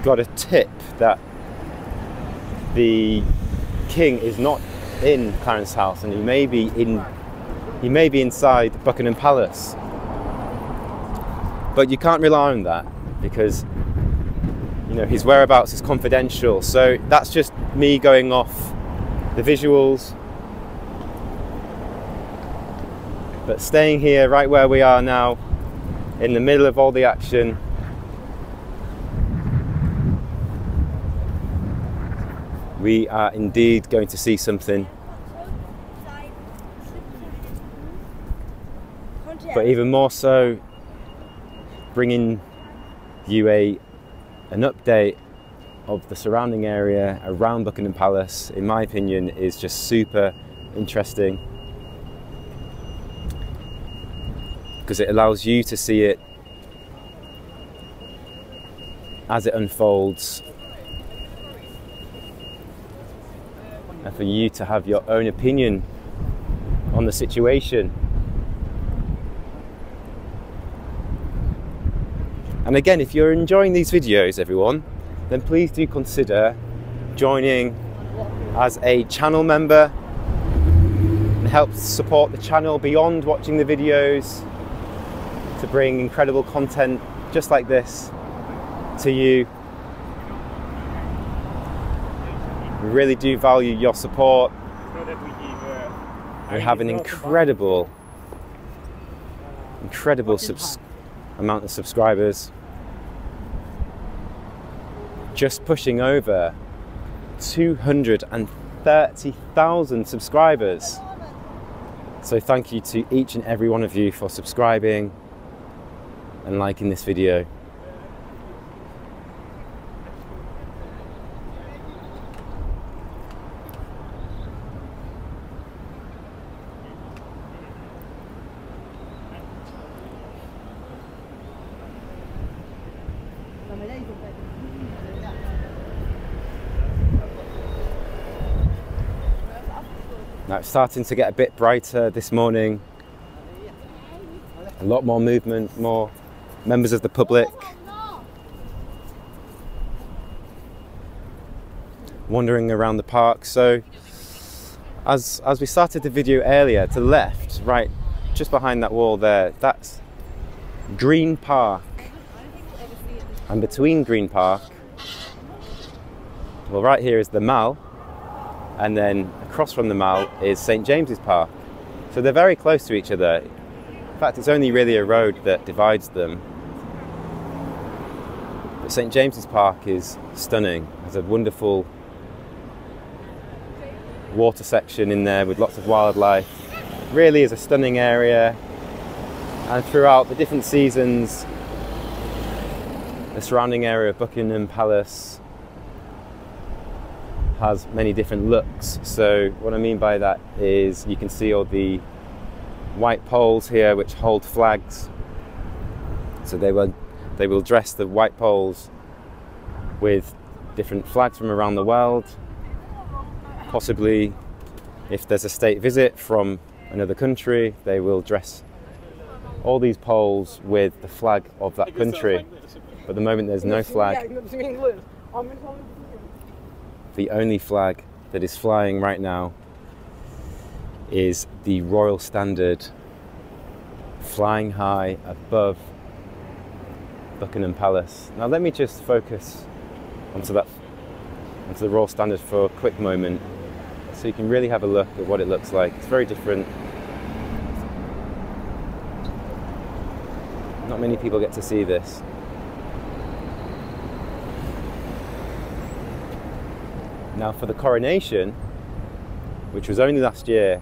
got a tip that the king is not in Clarence House and he may be inside Buckingham Palace. But you can't rely on that because, you know, his whereabouts is confidential. So that's just me going off the visuals. But staying here right where we are now, in the middle of all the action. we are indeed going to see something. But even more so, bringing you an update of the surrounding area around Buckingham Palace, in my opinion, is just super interesting, because it allows you to see it as it unfolds, and for you to have your own opinion on the situation. And again, if you're enjoying these videos, everyone, then please do consider joining as a channel member and help support the channel beyond watching the videos, to bring incredible content just like this to you. We really do value your support. We have an incredible amount of subscribers, just pushing over 230,000 subscribers. So thank you to each and every one of you for subscribing and liking this video. Now it's starting to get a bit brighter this morning. A lot more movement, more members of the public wandering around the park. So as we started the video earlier, to the left, right just behind that wall there, that's Green Park. And between Green Park, well, right here is the Mall, and then across from the Mall is St James's Park. So they're very close to each other. In fact, it's only really a road that divides them. But St James's Park is stunning. There's a wonderful water section in there with lots of wildlife. It really is a stunning area. And throughout the different seasons, the surrounding area of Buckingham Palace has many different looks. So what I mean by that is you can see all the white poles here which hold flags. So they will dress the white poles with different flags from around the world. Possibly if there's a state visit from another country, they will dress all these poles with the flag of that country. But at the moment there's no flag. The only flag that is flying right now is the Royal Standard, flying high above Buckingham Palace. Now let me just focus onto the Royal Standard for a quick moment, so you can really have a look at what it looks like. It's very different. Not many people get to see this. Now for the coronation, which was only last year,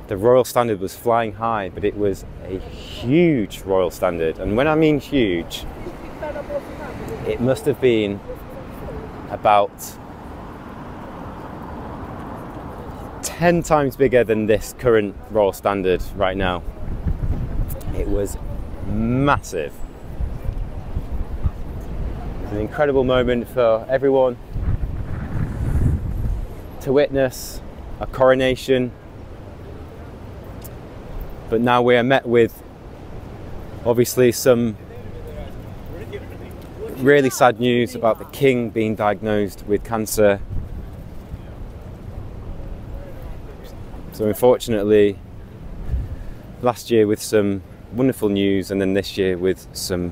the Royal Standard was flying high, but it was a huge Royal Standard. And when I mean huge, it must have been about 10 times bigger than this current Royal Standard right now. It was massive. It's an incredible moment for everyone to witness a coronation. But now we are met with obviously some really sad news about the King being diagnosed with cancer. So unfortunately, last year with some wonderful news, and then this year with some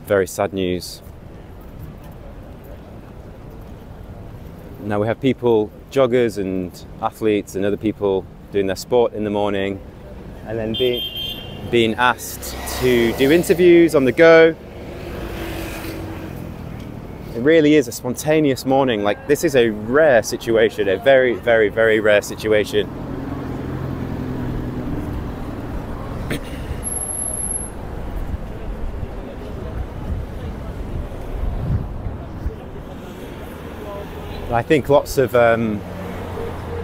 very sad news. Now we have people, joggers and athletes and other people doing their sport in the morning, and then being asked to do interviews on the go. It really is a spontaneous morning. Like, this is a rare situation, a very, very, very rare situation. I think lots of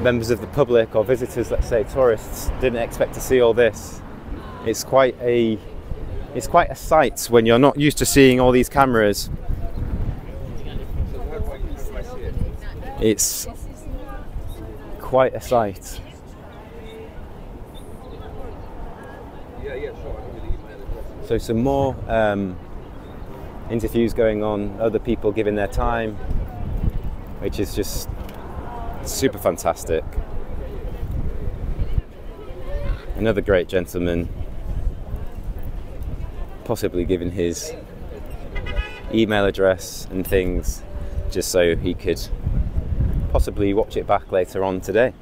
members of the public or visitors, let's say tourists, didn't expect to see all this. It's quite a sight when you're not used to seeing all these cameras. It's quite a sight. So some more interviews going on, other people giving their time, which is just super fantastic. Another great gentleman, possibly giving his email address and things just so he could possibly watch it back later on today.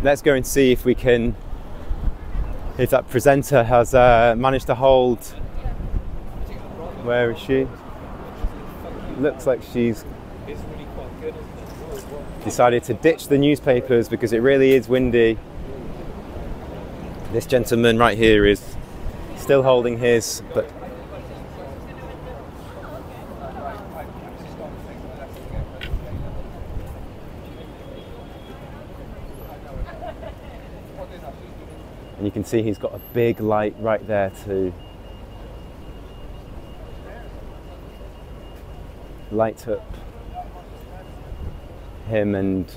Let's go and see if we can, if that presenter has managed to hold. Where is she? Looks like she's decided to ditch the newspapers because it really is windy. This gentleman right here is still holding his, but and you can see he's got a big light right there to light up him and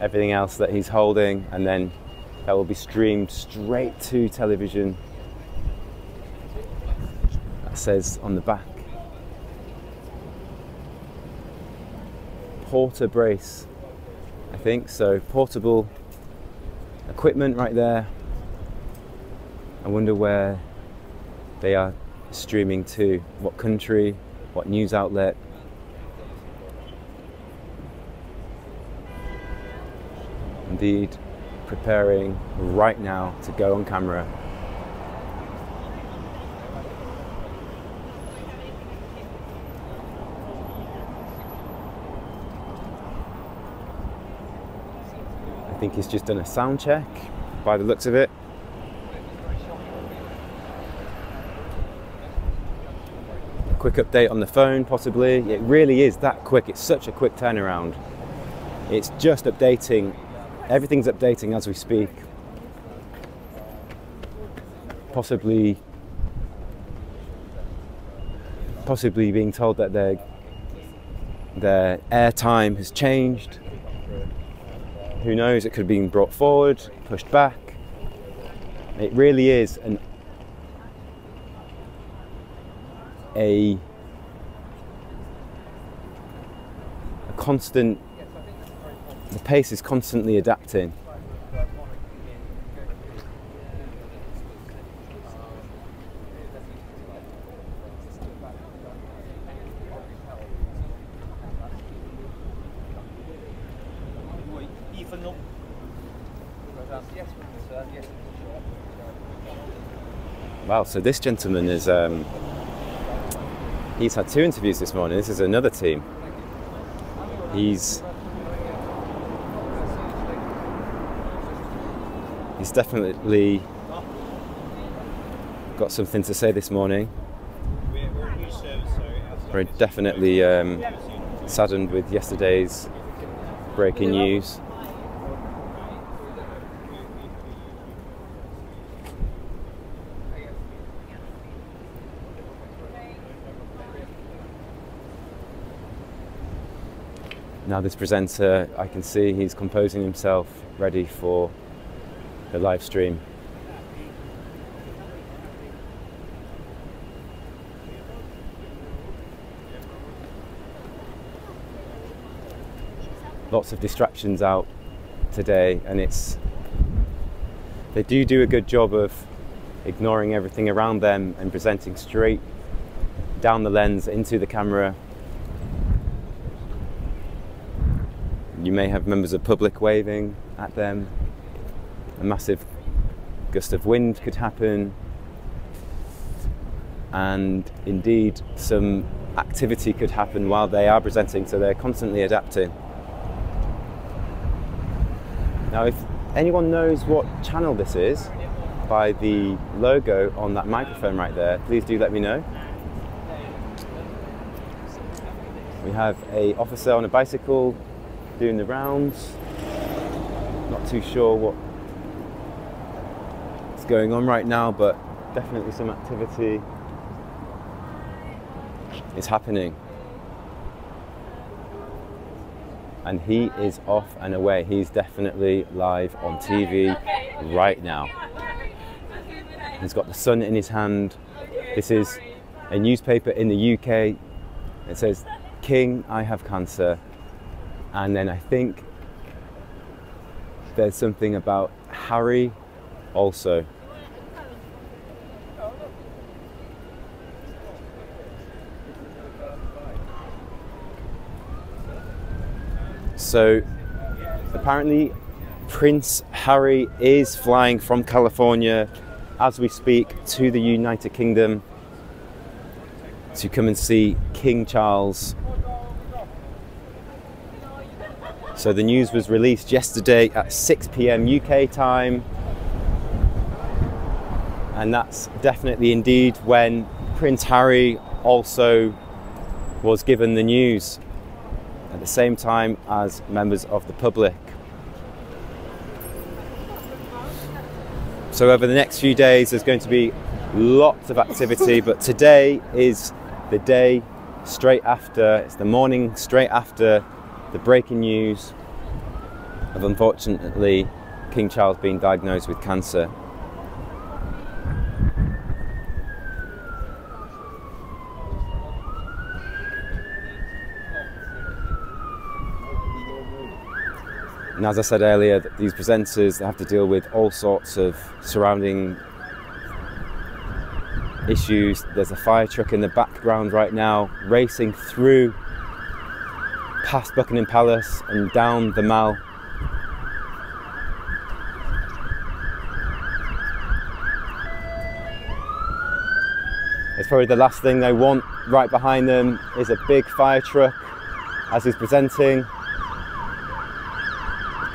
everything else that he's holding, and then that will be streamed straight to television. That says on the back, Porter brace, I think so. Portable equipment right there. I wonder where they are streaming to, what country, what news outlet. Indeed, preparing right now to go on camera. I think he's just done a sound check by the looks of it. A quick update on the phone, possibly. It really is that quick. It's such a quick turnaround. It's just updating. Everything's updating as we speak. Possibly being told that their air time has changed. Who knows? It could have been brought forward, pushed back. It really is a constant. The pace is constantly adapting. Wow, so this gentleman is, he's had 2 interviews this morning. This is another team. He's definitely got something to say this morning. We're definitely saddened with yesterday's breaking news. Now this presenter, I can see he's composing himself, ready for the live stream. Lots of distractions out today, and they do a good job of ignoring everything around them and presenting straight down the lens into the camera. You may have members of public waving at them. A massive gust of wind could happen, and indeed some activity could happen while they are presenting, so they're constantly adapting. Now, if anyone knows what channel this is by the logo on that microphone right there, please do let me know. We have an officer on a bicycle doing the rounds. Not too sure what's going on right now, but definitely some activity is happening. And he is off and away. He's definitely live on TV right now. He's got the sun in his hand. This is a newspaper in the UK. It says, "King, I have cancer." And then I think there's something about Harry also. So apparently Prince Harry is flying from California as we speak to the United Kingdom to come and see King Charles. So the news was released yesterday at 6 p.m. UK time, and that's definitely indeed when Prince Harry also was given the news at the same time as members of the public. So over the next few days there's going to be lots of activity, but today is the day straight after, it's the morning straight after the breaking news of, unfortunately, King Charles being diagnosed with cancer. And as I said earlier, these presenters have to deal with all sorts of surrounding issues. There's a fire truck in the background right now, racing through past Buckingham Palace and down the Mall. It's probably the last thing they want. Right behind them is a big fire truck as he's presenting.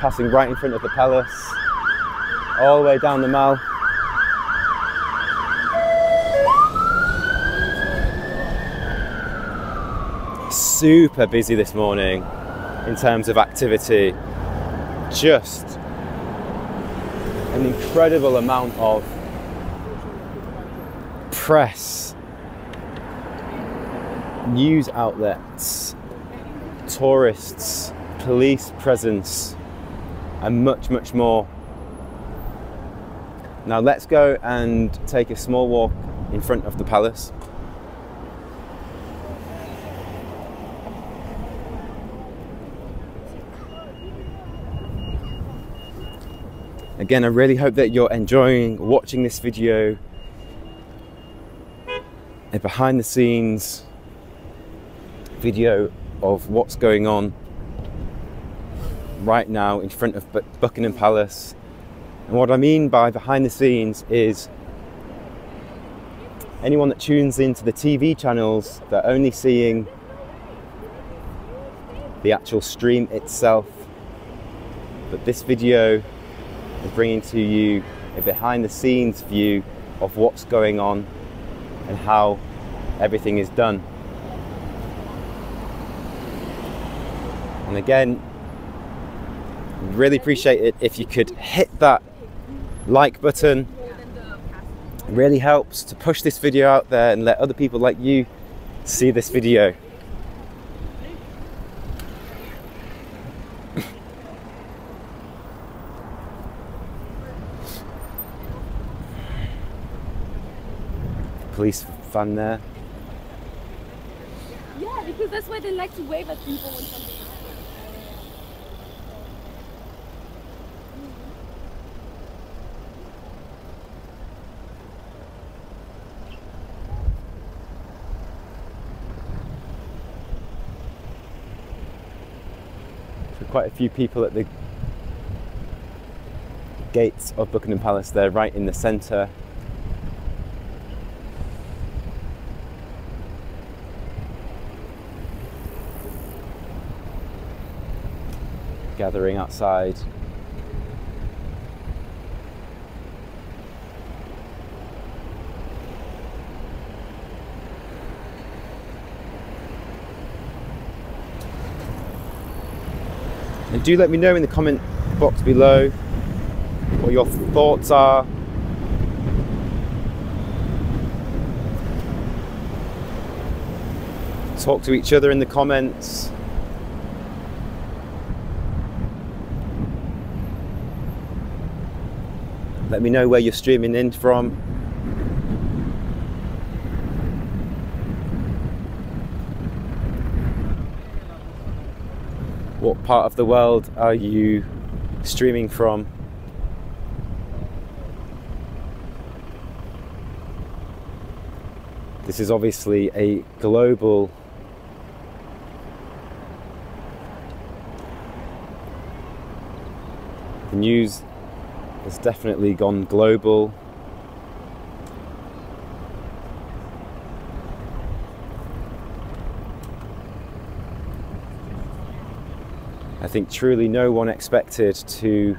Passing right in front of the palace, all the way down the Mall. Super busy this morning in terms of activity. Just an incredible amount of press, news outlets, tourists, police presence, and much, much more. Now let's go and take a small walk in front of the palace. Again, I really hope that you're enjoying watching this video, a behind the scenes video of what's going on right now in front of Buckingham Palace. And what I mean by behind the scenes is anyone that tunes into the TV channels, they're only seeing the actual stream itself. But this video is bringing to you a behind the scenes view of what's going on and how everything is done. And again, really appreciate it if you could hit that like button. It really helps to push this video out there and let other people like you see this video. Police fan there.
Yeah, because that's why they like to wave at people when something.
quite a few people at the gates of Buckingham Palace there, right in the centre. Gathering outside. And do let me know in the comment box below what your thoughts are. Talk to each other in the comments. Let me know where you're streaming in from. What part of the world are you streaming from? This is obviously a global the news has definitely gone global. I think truly no one expected to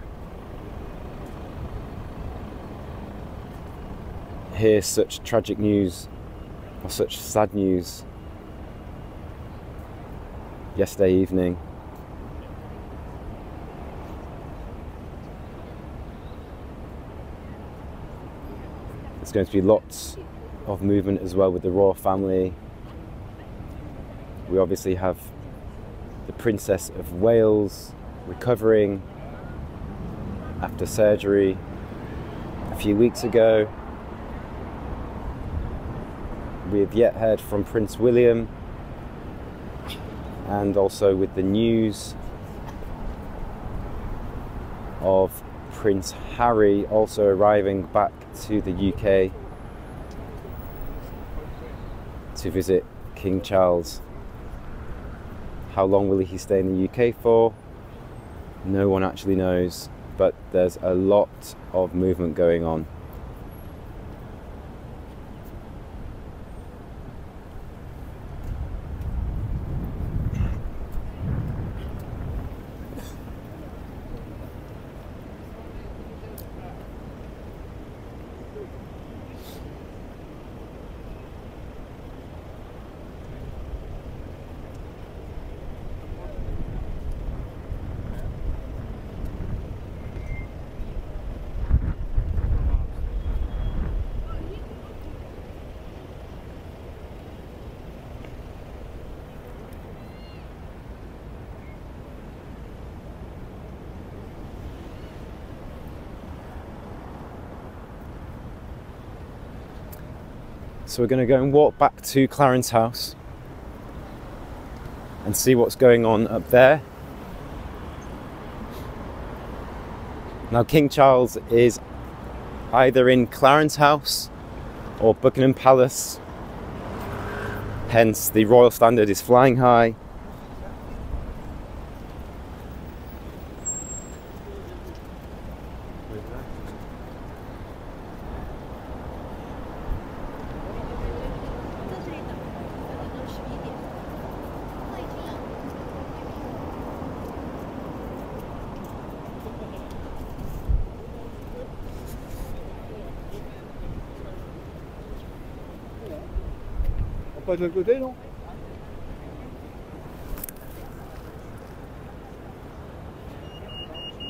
hear such tragic news or such sad news yesterday evening. There's going to be lots of movement as well with the royal family. We obviously have the Princess of Wales recovering after surgery a few weeks ago. We have yet heard from Prince William, and also with the news of Prince Harry also arriving back to the UK to visit King Charles. How long will he stay in the UK for? No one actually knows, but there's a lot of movement going on. So we're going to go and walk back to Clarence House and see what's going on up there. Now King Charles is either in Clarence House or Buckingham Palace, hence the royal standard is flying high.
Pas de l'autre côté, non?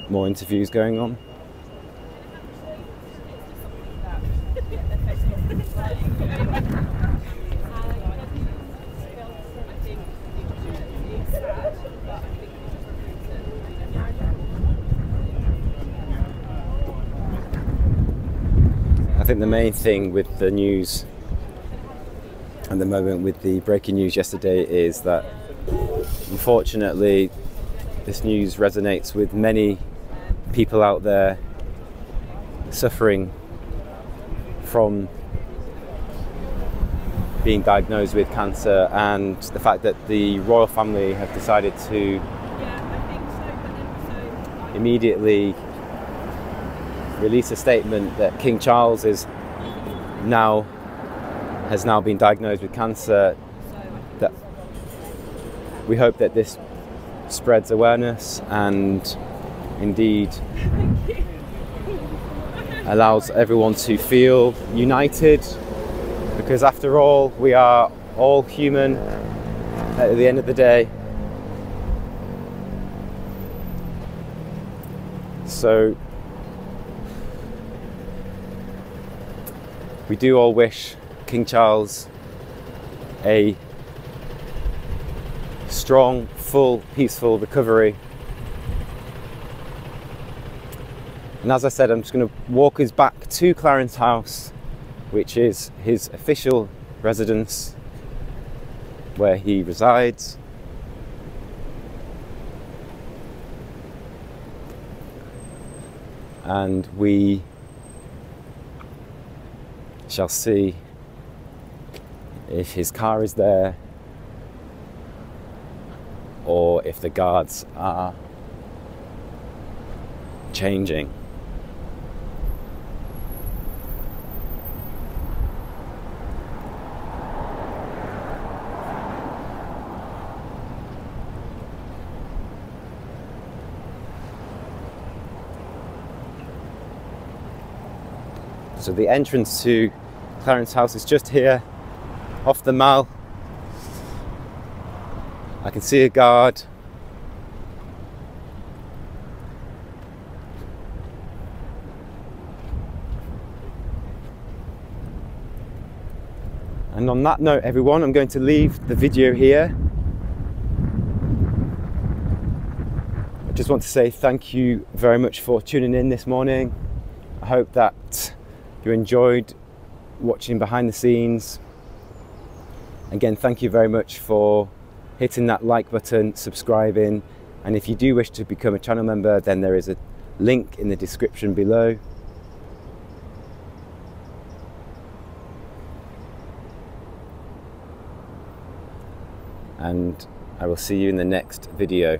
More interviews going on. I think the main thing with the news at the moment, with the breaking news yesterday, is that unfortunately this news resonates with many people out there suffering from being diagnosed with cancer, and the fact that the royal family have decided to immediately released a statement that King Charles has now been diagnosed with cancer. That we hope that this spreads awareness and indeed allows everyone to feel united, because after all, we are all human at the end of the day. So we do all wish King Charles a strong, full, peaceful recovery. And as I said, I'm just going to walk us back to Clarence House, which is his official residence where he resides. And we shall see if his car is there or if the guards are changing. So the entrance to Clarence House is just here, off the Mall. I can see a guard. And on that note, everyone, I'm going to leave the video here. I just want to say thank you very much for tuning in this morning. I hope that you enjoyed watching behind the scenes. Again, thank you very much for hitting that like button, subscribing, and if you do wish to become a channel member, then there is a link in the description below. And I will see you in the next video.